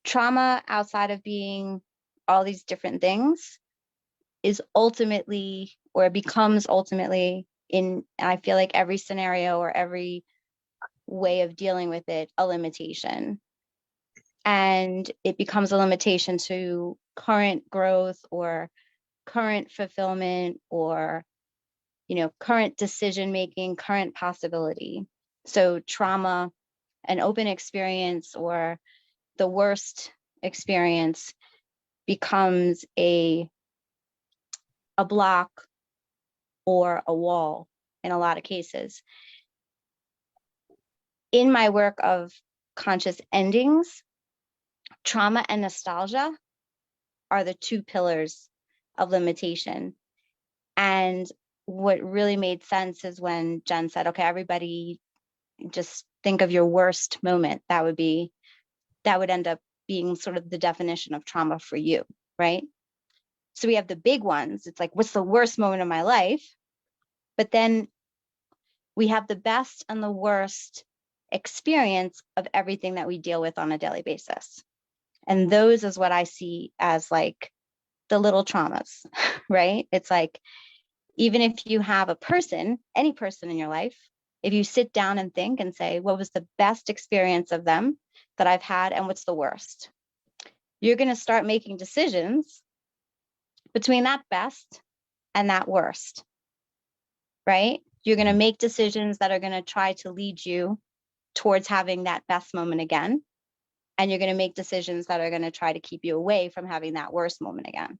trauma outside of being all these different things is ultimately, or becomes ultimately, in, I feel like every scenario or every way of dealing with it, a limitation. and it becomes a limitation to current growth or current fulfillment or, current decision making, current possibility. So trauma, an open experience or the worst experience becomes a block or a wall in a lot of cases. In my work of conscious endings, trauma and nostalgia are the two pillars of limitation. And what really made sense is when Jen said, okay, everybody just think of your worst moment. That would end up being sort of the definition of trauma for you, right? So we have the big ones. It's like, what's the worst moment of my life? But then we have the best and the worst experience of everything that we deal with on a daily basis. And those is what I see as like the little traumas, right? It's like, even if you have a person, any person in your life, if you sit down and think and say, what was the best experience of them that I've had and what's the worst? You're going to start making decisions between that best and that worst, right? You're going to make decisions that are going to try to lead you towards having that best moment again. And you're going to make decisions that are going to try to keep you away from having that worst moment again.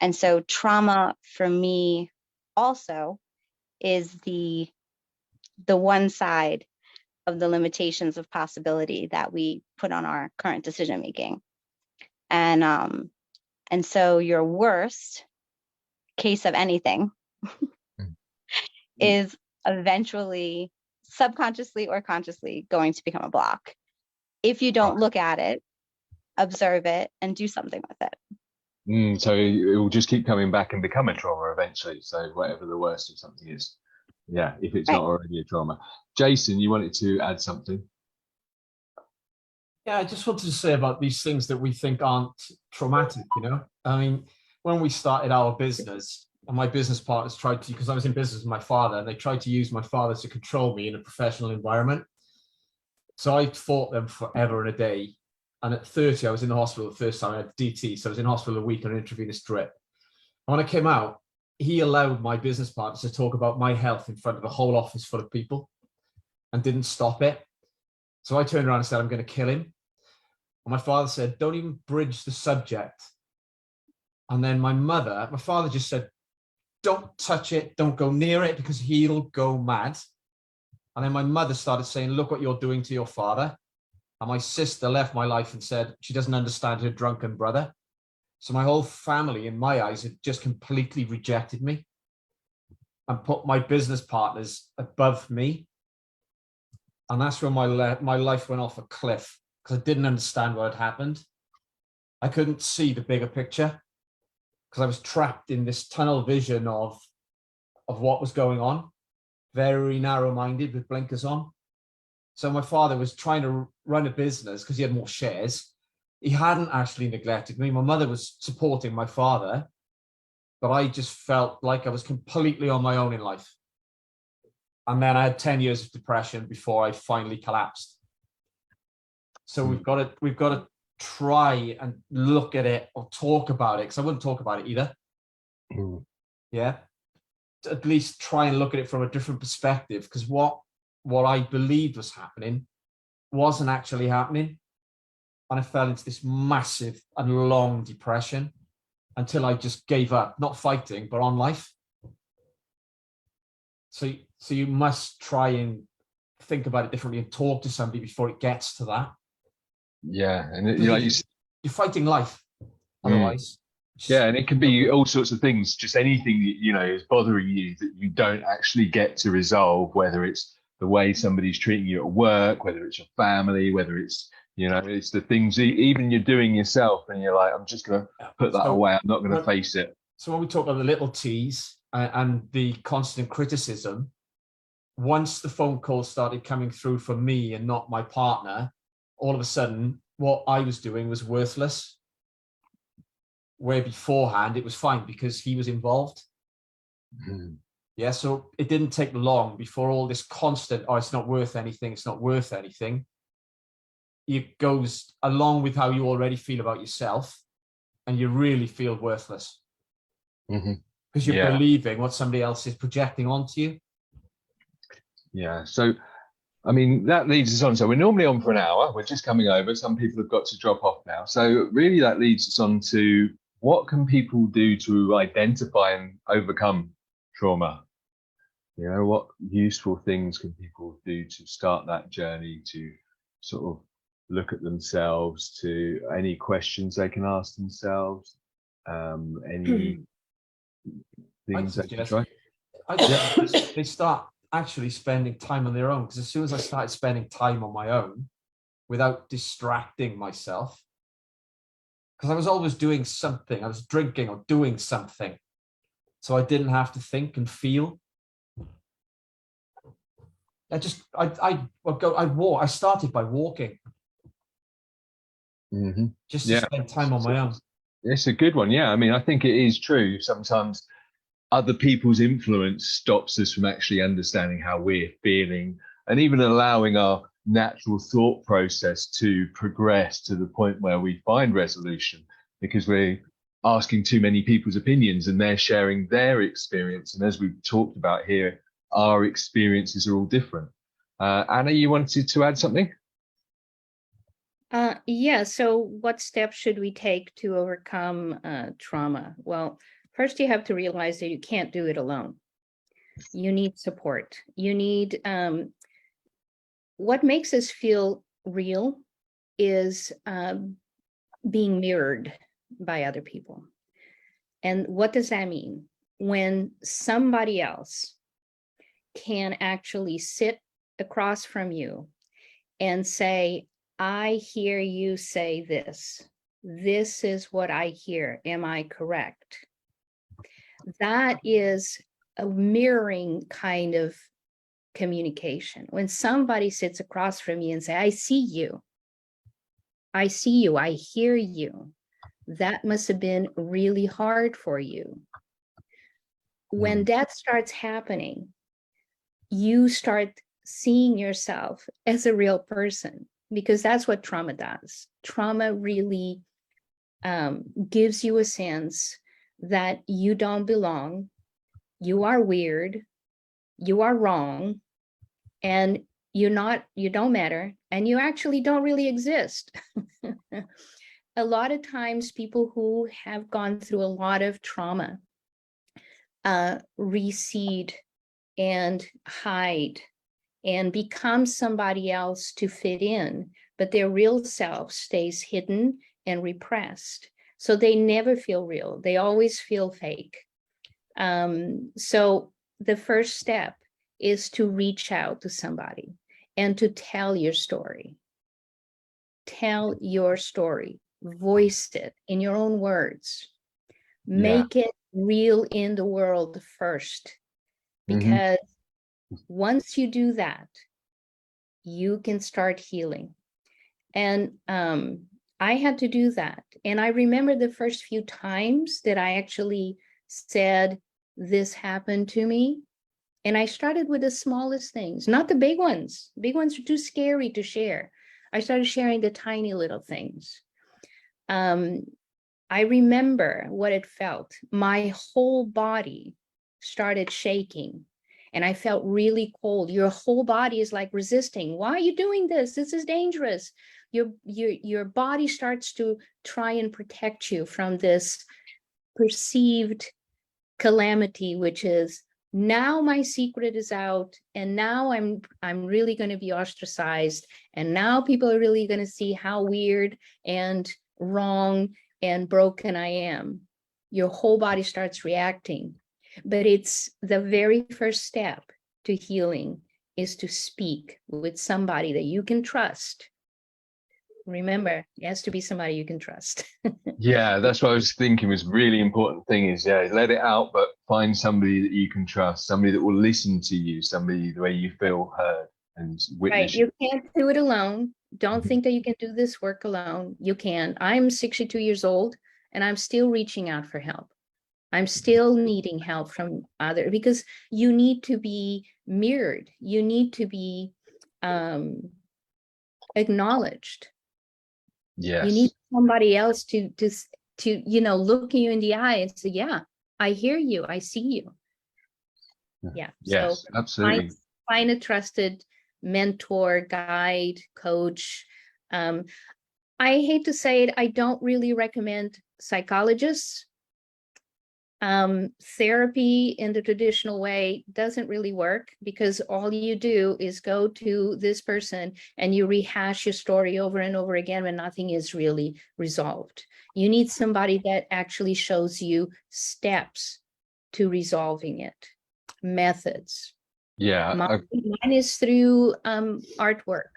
And so trauma for me also is the one side of the limitations of possibility that we put on our current decision making. And so your worst case of anything is eventually subconsciously or consciously going to become a block if you don't look at it, observe it, and do something with it. So it will just keep coming back and become a trauma eventually. So whatever the worst of something is, yeah, if it's not already a trauma. Jason, you wanted to add something? Yeah, I just wanted to say about these things that we think aren't traumatic, I mean, when we started our business, and my business partners tried to, because I was in business with my father, and they tried to use my father to control me in a professional environment. So I fought them forever and a day. And at 30, I was in the hospital the first time. I had DT, so I was in hospital a week on an intravenous drip. And when I came out, he allowed my business partners to talk about my health in front of a whole office full of people and didn't stop it. So I turned around and said, I'm going to kill him. And my father said, don't even bridge the subject. And then my father just said, don't touch it, don't go near it because he'll go mad. And then my mother started saying, look what you're doing to your father. And my sister left my life and said she doesn't understand her drunken brother. So my whole family, in my eyes, had just completely rejected me and put my business partners above me. And that's when my life went off a cliff because I didn't understand what had happened. I couldn't see the bigger picture because I was trapped in this tunnel vision of what was going on, very narrow-minded with blinkers on. So my father was trying to run a business because he had more shares. He hadn't actually neglected me. My mother was supporting my father, but I just felt like I was completely on my own in life. And then I had 10 years of depression before I finally collapsed. So we've got to try and look at it or talk about it, because I wouldn't talk about it either. Yeah. At least try and look at it from a different perspective, because what I believed was happening wasn't actually happening. And I fell into this massive and long depression until I just gave up, not fighting, but on life. So you must try and think about it differently and talk to somebody before it gets to that. Yeah. And you're fighting life otherwise. Yeah, and it can be all sorts of things, just anything that, is bothering you that you don't actually get to resolve, whether it's the way somebody's treating you at work, whether it's your family, whether it's, it's the things even you're doing yourself and you're like, I'm just going to put that away. I'm not going to face it. So when we talk about the little T's and the constant criticism, once the phone calls started coming through for me and not my partner, all of a sudden what I was doing was worthless. Where beforehand it was fine because he was involved. Yeah, so it didn't take long before all this constant, it's not worth anything, it's not worth anything, it goes along with how you already feel about yourself, and you really feel worthless because you're believing what somebody else is projecting onto you. Yeah. So, I mean, that leads us on. So we're normally on for an hour. We're just coming over. Some people have got to drop off now. So really that leads us on to what can people do to identify and overcome trauma? You know, what useful things can people do to start that journey, to sort of look at themselves, to any questions they can ask themselves, any things they can try? They start actually spending time on their own, because as soon as I started spending time on my own without distracting myself, because I was always doing something, I was drinking or doing something, so I didn't have to think and feel. I started by walking, just to spend time on my own. It's a good one. Yeah, I mean, I think it is true. Sometimes other people's influence stops us from actually understanding how we're feeling, and even allowing our natural thought process to progress to the point where we find resolution, because we're asking too many people's opinions and they're sharing their experience. And as we've talked about here, our experiences are all different. Anna, you wanted to add something? Yeah, so what steps should we take to overcome trauma? Well, first you have to realize that you can't do it alone. You need support. You need, what makes us feel real is being mirrored by other people. And what does that mean? When somebody else can actually sit across from you and say, I hear you say this. This is what I hear. Am I correct? That is a mirroring kind of communication. When somebody sits across from you and say, I see you. I see you. I hear you. That must have been really hard for you. When that starts happening, you start seeing yourself as a real person, because that's what trauma does. Trauma really gives you a sense that you don't belong, you are weird, you are wrong, and you don't matter, and you actually don't really exist. A lot of times people who have gone through a lot of trauma recede and hide and become somebody else to fit in, but their real self stays hidden and repressed. So they never feel real. They always feel fake. So the first step is to reach out to somebody and to tell your story. Tell your story, voice it in your own words, make it real in the world first, because once you do that, you can start healing. And I had to do that. And I remember the first few times that I actually said, this happened to me. And I started with the smallest things, not the big ones. Big ones are too scary to share. I started sharing the tiny little things. I remember what it felt. My whole body started shaking and I felt really cold. Your whole body is like resisting. Why are you doing this? This is dangerous. Your body starts to try and protect you from this perceived calamity, which is, now my secret is out, and now I'm really going to be ostracized, and now people are really going to see how weird and wrong and broken I am. Your whole body starts reacting. But it's the very first step to healing is to speak with somebody that you can trust. Remember, it has to be somebody you can trust. Yeah, that's what I was thinking was really important thing is, let it out, but find somebody that you can trust, somebody that will listen to you, somebody the way you feel heard and witness. Right, you can't do it alone. Don't think that you can do this work alone. You can. I'm 62 years old and I'm still reaching out for help. I'm still needing help from others, because you need to be mirrored. You need to be acknowledged. Yes. You need somebody else to look you in the eye and say, yeah, I hear you, I see you. Yeah. Yes, So absolutely. find a trusted mentor, guide, coach. I hate to say it, I don't really recommend psychologists. Therapy in the traditional way doesn't really work, because all you do is go to this person and you rehash your story over and over again when nothing is really resolved. You need somebody that actually shows you steps to resolving it, methods. Yeah. Mine is through artwork.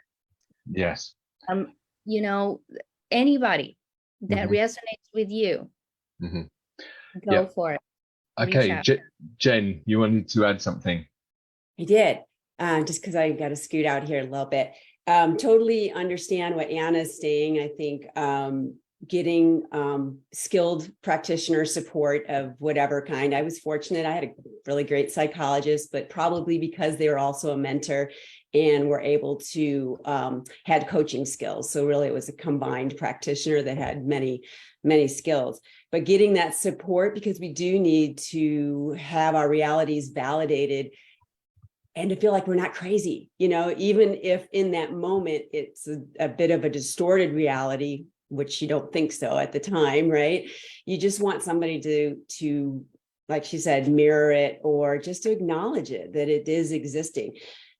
Yes. Anybody that resonates with you, go for it. Okay, Jen, you wanted to add something? I did, just because I got to scoot out here a little bit. Totally understand what Anna's saying. I think getting skilled practitioner support of whatever kind. I was fortunate. I had a really great psychologist, but probably because they were also a mentor and were able to had coaching skills. So really it was a combined practitioner that had many, many skills. But getting that support, because we do need to have our realities validated and to feel like we're not crazy, even if in that moment it's a bit of a distorted reality, which you don't think so at the time, right? You just want somebody to, like she said, mirror it, or just to acknowledge it, that it is existing.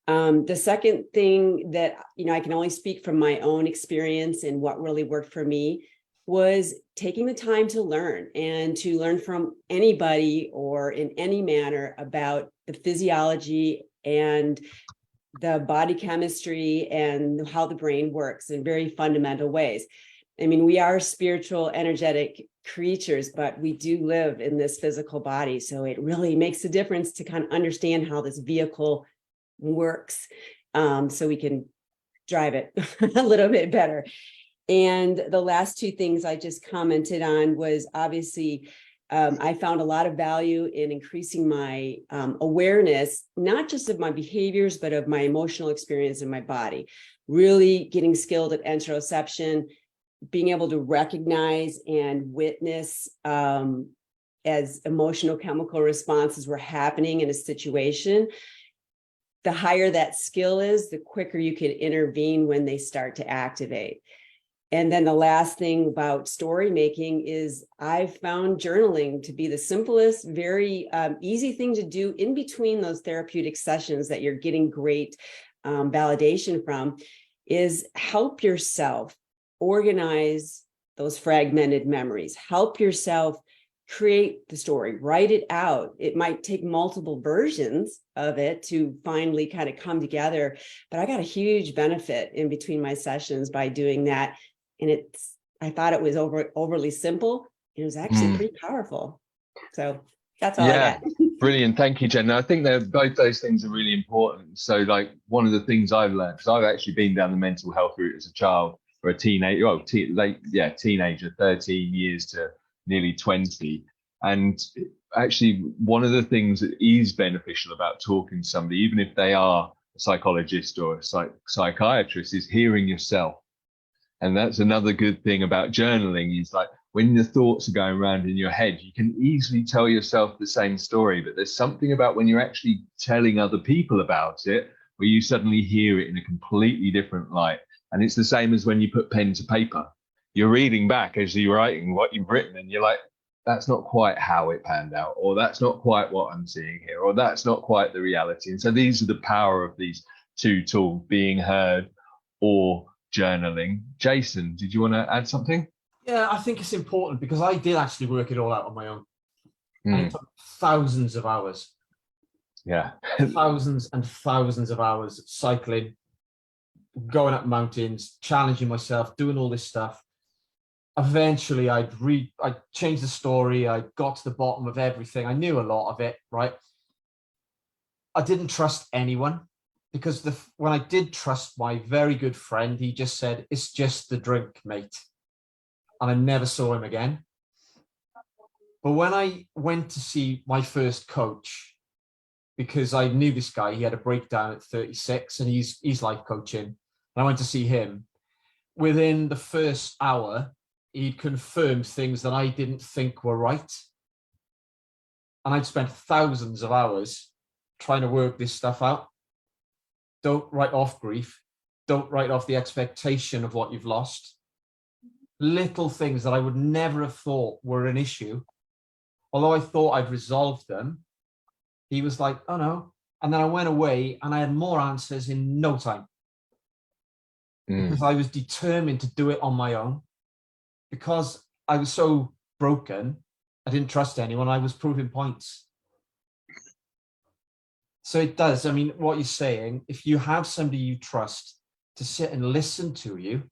The second thing that, I can only speak from my own experience and what really worked for me was taking the time to learn, and to learn from anybody or in any manner about the physiology and the body chemistry and how the brain works in very fundamental ways. I mean, we are spiritual, energetic creatures, but we do live in this physical body. So it really makes a difference to kind of understand how this vehicle works, so we can drive it a little bit better. And the last two things I just commented on was obviously, I found a lot of value in increasing my awareness, not just of my behaviors, but of my emotional experience in my body, really getting skilled at interoception, being able to recognize and witness as emotional chemical responses were happening in a situation. The higher that skill is, the quicker you can intervene when they start to activate. And then the last thing about story making is I've found journaling to be the simplest, very easy thing to do in between those therapeutic sessions that you're getting great validation from, is help yourself organize those fragmented memories, help yourself create the story, write it out. It might take multiple versions of it to finally kind of come together, but I got a huge benefit in between my sessions by doing that. And I thought it was overly simple. It was actually pretty powerful. So that's all I got. Brilliant. Thank you, Jen. I think both those things are really important. So like one of the things I've learned, because I've actually been down the mental health route as a child, or a teenager, teenager, 13 years to nearly 20. And actually one of the things that is beneficial about talking to somebody, even if they are a psychologist or a psychiatrist, is hearing yourself. And that's another good thing about journaling, is like when the thoughts are going around in your head, you can easily tell yourself the same story, but there's something about when you're actually telling other people about it, where you suddenly hear it in a completely different light. And it's the same as when you put pen to paper. You're reading back as you're writing what you've written, and you're like, that's not quite how it panned out, or that's not quite what I'm seeing here, or that's not quite the reality. And so these are the power of these two tools, being heard or journaling. Jason, did you want to add something? Yeah, I think it's important, because I did actually work it all out on my own. And it took thousands of hours. Yeah. Thousands and thousands of hours cycling, going up mountains, challenging myself, doing all this stuff. Eventually I'd changed the story. I got to the bottom of everything. I knew a lot of it, right? I didn't trust anyone, because when I did trust my very good friend, he just said, it's just the drink, mate. And I never saw him again. But when I went to see my first coach, because I knew this guy, he had a breakdown at 36 and he's life coaching. And I went to see him. within the first hour, he'd confirmed things that I didn't think were right. And I'd spent thousands of hours trying to work this stuff out. Don't write off grief. Don't write off the expectation of what you've lost. Little things that I would never have thought were an issue. Although I thought I'd resolved them, he was like, oh no. And then I went away and I had more answers in no time. Because I was determined to do it on my own. Because I was so broken, I didn't trust anyone. I was proving points. So it does. I mean, what you're saying, if you have somebody you trust to sit and listen to you,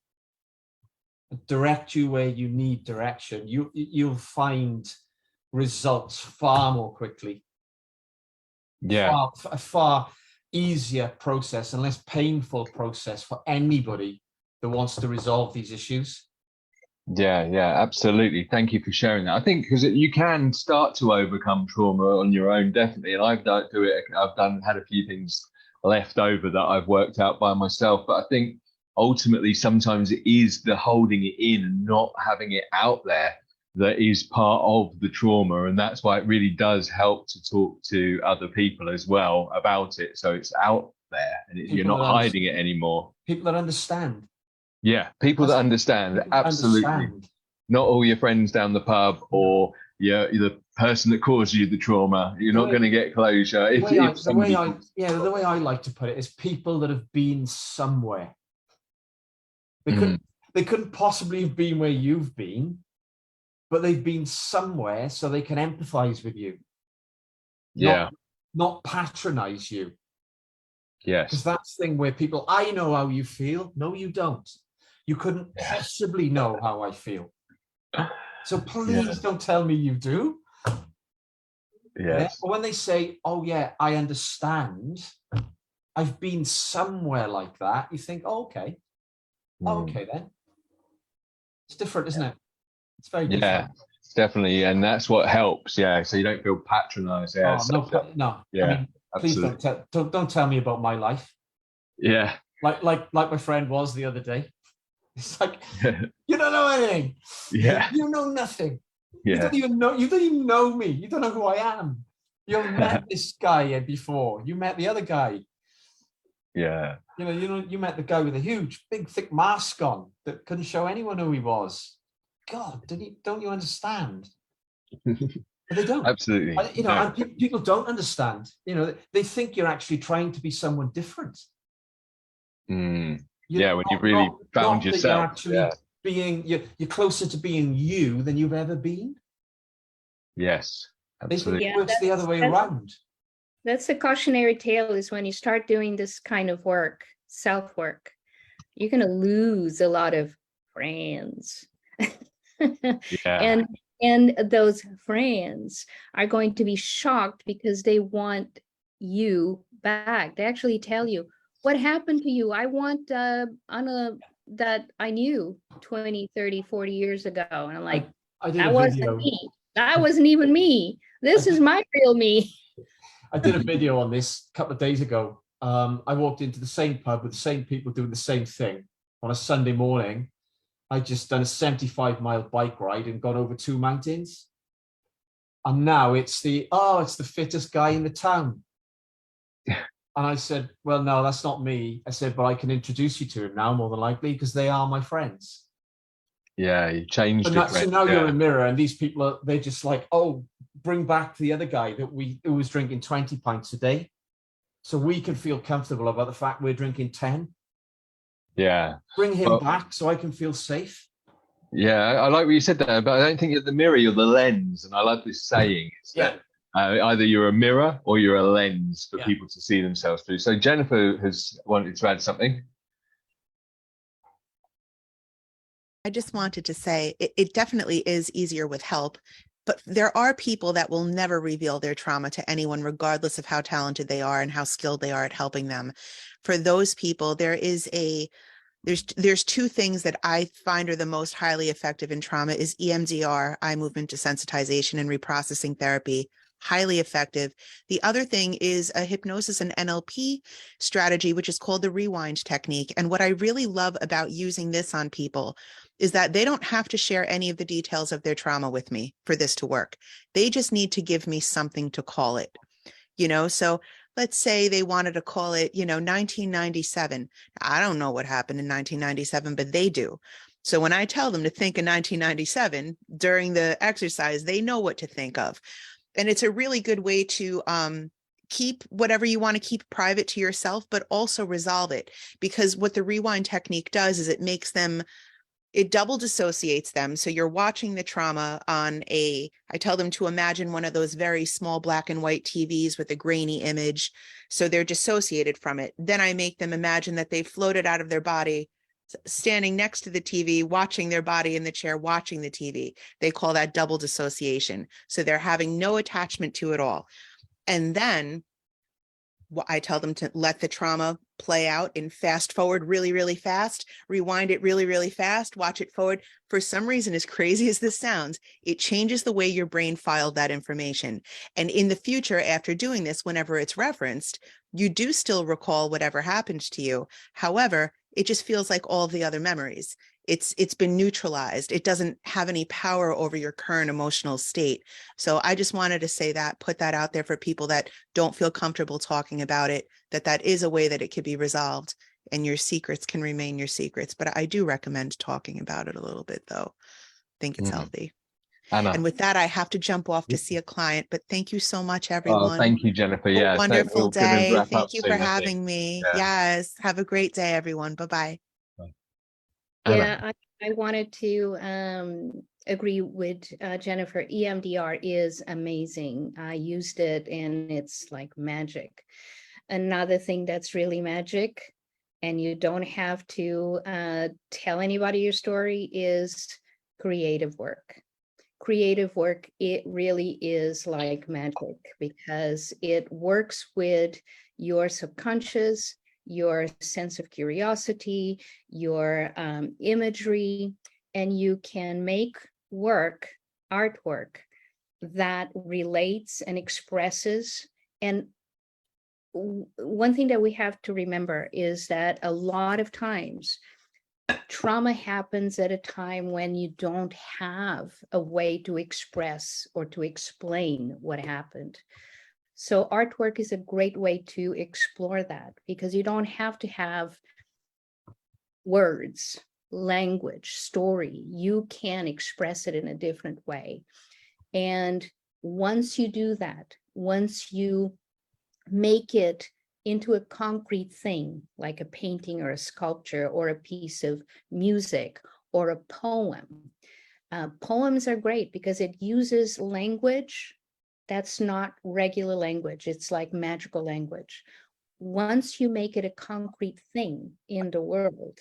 direct you where you need direction, you'll find results far more quickly. Yeah. A far easier process and less painful process for anybody that wants to resolve these issues. Yeah, absolutely. Thank you for sharing that. I think because you can start to overcome trauma on your own, definitely. And I've had a few things left over that I've worked out by myself. But I think ultimately sometimes it is the holding it in and not having it out there that is part of the trauma. And that's why it really does help to talk to other people as well about it. So it's out there and you're not hiding it anymore. People that understand. Yeah, people that understand, absolutely. Understand. Not all your friends down the pub or the person that caused you the trauma. You're not going to get closure. The way I like to put it is people that have been somewhere. They couldn't possibly have been where you've been, but they've been somewhere so they can empathize with you. Not patronize you. Yes. Because that's the thing where people, I know how you feel. No, you don't. You couldn't possibly know how I feel. So please don't tell me you do. Yes. But when they say, oh yeah, I understand, I've been somewhere like that, you think, oh, okay. Okay then. It's different, isn't it? It's very different. Yeah, definitely. And that's what helps. Yeah. So you don't feel patronized. Yeah. No. Yeah. I mean, please don't tell me about my life. Yeah. Like my friend was the other day. It's like, you don't know anything. Yeah. You know nothing. Yeah. You don't even know me. You don't know who I am. You've met this guy before. You met the other guy. Yeah. You met the guy with a huge, big, thick mask on that couldn't show anyone who he was. God, don't you understand? But they don't. Absolutely. And people don't understand. They think you're actually trying to be someone different. When you really found yourself. You're closer to being you than you've ever been. Yes, absolutely. They think it works the other way around. That's a cautionary tale, is when you start doing this kind of work, self-work, you're going to lose a lot of friends. And those friends are going to be shocked because they want you back. They actually tell you, what happened to you? I want Anna that I knew 20, 30, 40 years ago. And I'm like, that wasn't me. That wasn't even me. This is my real me. I did a video on this a couple of days ago. I walked into the same pub with the same people doing the same thing on a Sunday morning. I just done a 75-mile bike ride and gone over 2 mountains. And now it's the fittest guy in the town. And I said, well, no, that's not me. I said, but I can introduce you to him now, more than likely, because they are my friends. Yeah, you changed it. So now you're in a mirror, and these people they're just like, oh, bring back the other guy who was drinking 20 pints a day. So we can feel comfortable about the fact we're drinking 10. Yeah. Bring him back so I can feel safe. Yeah, I like what you said there, but I don't think you're the mirror, you're the lens. And I love this saying. That either you're a mirror or you're a lens for people to see themselves through. So Jennifer has wanted to add something. I just wanted to say it definitely is easier with help, but there are people that will never reveal their trauma to anyone, regardless of how talented they are and how skilled they are at helping them. For those people, there's 2 things that I find are the most highly effective in trauma is EMDR, eye movement desensitization, and reprocessing therapy, highly effective. The other thing is a hypnosis and NLP strategy, which is called the rewind technique. And what I really love about using this on people is that they don't have to share any of the details of their trauma with me for this to work. They just need to give me something to call it, so let's say they wanted to call it, 1997. I don't know what happened in 1997, but they do. So when I tell them to think of 1997 during the exercise, they know what to think of. And it's a really good way to keep whatever you want to keep private to yourself, but also resolve it. Because what the rewind technique does is it double dissociates them. So you're watching the trauma on I tell them to imagine one of those very small black and white TVs with a grainy image. So they're dissociated from it. Then I make them imagine that they floated out of their body, standing next to the TV, watching their body in the chair, watching the TV. They call that double dissociation. So they're having no attachment to it all. And then I tell them to let the trauma play out and fast forward really, really fast, rewind it really, really fast, watch it forward. For some reason, as crazy as this sounds, it changes the way your brain filed that information. And in the future, after doing this, whenever it's referenced, you do still recall whatever happened to you. However, it just feels like all of the other memories. It's been neutralized. It doesn't have any power over your current emotional state. So I just wanted to say that, put that out there for people that don't feel comfortable talking about it, that is a way that it could be resolved and your secrets can remain your secrets. But I do recommend talking about it a little bit, though. I think it's healthy. Anna. And with that, I have to jump off to see a client, but thank you so much, everyone. Oh, thank you, Jennifer. Yeah, wonderful day. Thank you for soon, having me. Yeah. Yes. Have a great day, everyone. Bye-bye. Yeah, I wanted to agree with Jennifer. EMDR is amazing. I used it and it's like magic. Another thing that's really magic, and you don't have to tell anybody your story, is creative work. Creative work, it really is like magic because it works with your subconscious, your sense of curiosity, your imagery, and you can make artwork that relates and expresses. And one thing that we have to remember is that a lot of times trauma happens at a time when you don't have a way to express or to explain what happened. So artwork is a great way to explore that because you don't have to have words, language, story. You can express it in a different way. And once you do that, once you make it into a concrete thing, like a painting or a sculpture or a piece of music or a poem, poems are great because it uses language that's not regular language. It's like magical language. Once you make it a concrete thing in the world,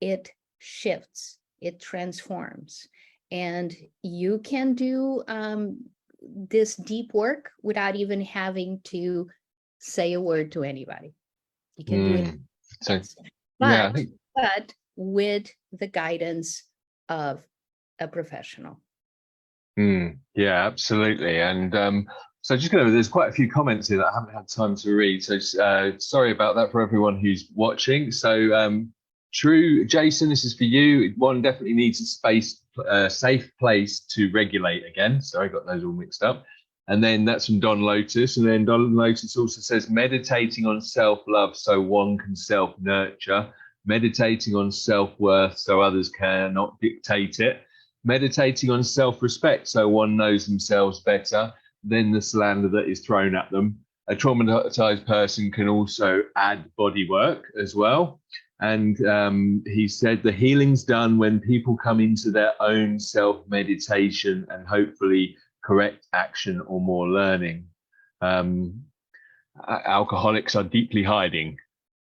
it shifts, it transforms. And you can do this deep work without even having to say a word to anybody. You can do it. But with the guidance of a professional. Yeah, absolutely. And so there's quite a few comments here that I haven't had time to read. So sorry about that for everyone who's watching. So True, Jason, this is for you. One definitely needs a safe place to regulate again. Sorry, I got those all mixed up. And then that's from Don Lotus. And then Don Lotus also says, meditating on self-love so one can self-nurture, meditating on self-worth so others cannot dictate it, meditating on self-respect so one knows themselves better than the slander that is thrown at them. A traumatized person can also add body work as well. And he said the healing's done when people come into their own self-meditation and hopefully correct action or more learning. Alcoholics are deeply hiding.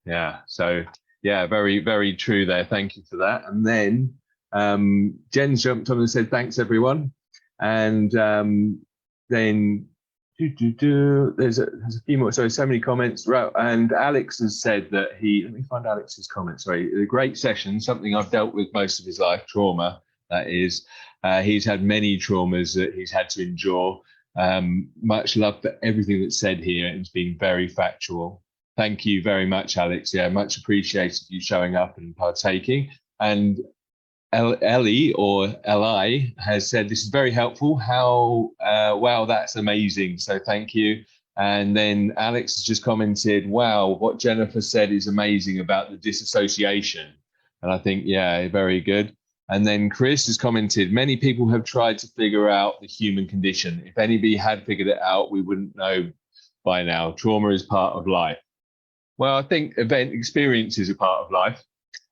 Yeah, so yeah, very, very true there. Thank you for that. And then Jen jumped on and said, thanks, everyone. And then there's a few more. So many comments. And Alex has said that let me find Alex's comment. Sorry, a great session, something I've dealt with most of his life, trauma. That is, he's had many traumas that he's had to endure. Much love for everything that's said here. It's been very factual. Thank you very much, Alex. Yeah, much appreciated you showing up and partaking. And Ellie or Li has said this is very helpful. How wow, that's amazing. So thank you. And then Alex has just commented, wow, what Jennifer said is amazing about the disassociation. And I think, yeah, very good. And then Chris has commented, many people have tried to figure out the human condition. If anybody had figured it out, we wouldn't know by now. Trauma is part of life. Well, I think event experiences are part of life.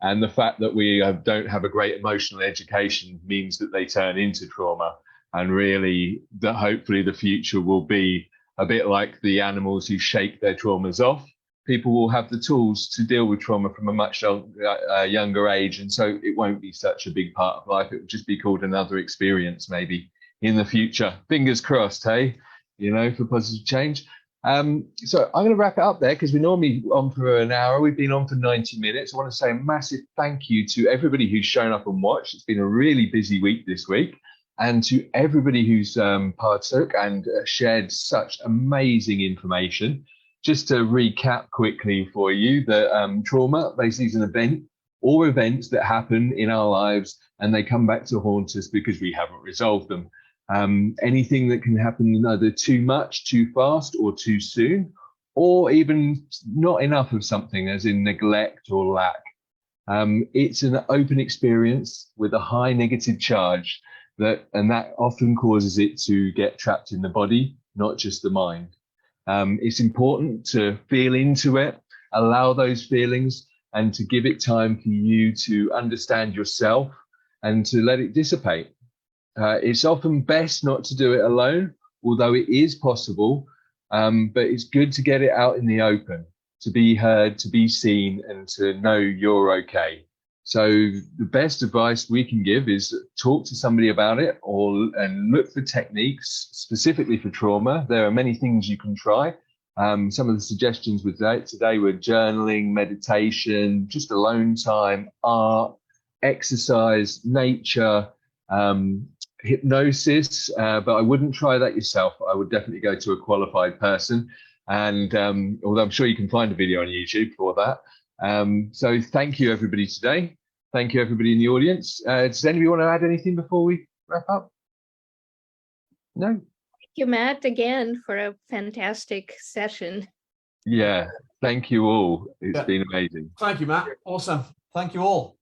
And the fact that we don't have a great emotional education means that they turn into trauma. And really, that hopefully the future will be a bit like the animals who shake their traumas off. People will have the tools to deal with trauma from a much younger age. And so it won't be such a big part of life. It will just be called another experience maybe in the future. Fingers crossed, hey, you know, for positive change. So I'm going to wrap it up there because we're normally on for an hour. We've been on for 90 minutes. I want to say a massive thank you to everybody who's shown up and watched. It's been a really busy week this week. And to everybody who's partook and shared such amazing information. Just to recap quickly for you, that trauma basically is an event or events that happen in our lives and they come back to haunt us because we haven't resolved them. Anything that can happen either too much, too fast, or too soon, or even not enough of something, as in neglect or lack. It's an open experience with a high negative charge, and that often causes it to get trapped in the body, not just the mind. It's important to feel into it, allow those feelings, and to give it time for you to understand yourself and to let it dissipate. It's often best not to do it alone, although it is possible, but it's good to get it out in the open, to be heard, to be seen, and to know you're okay. So the best advice we can give is talk to somebody about it and look for techniques specifically for trauma. There are many things you can try. Some of the suggestions today were journaling, meditation, just alone time, art, exercise, nature, hypnosis, but I wouldn't try that yourself. I would definitely go to a qualified person. And although I'm sure you can find a video on YouTube for that. So thank you, everybody, today. Thank you, everybody in the audience. Does anybody want to add anything before we wrap up? No? Thank you, Matt, again, for a fantastic session. Yeah, thank you all. It's been amazing. Thank you, Matt. Awesome. Thank you all.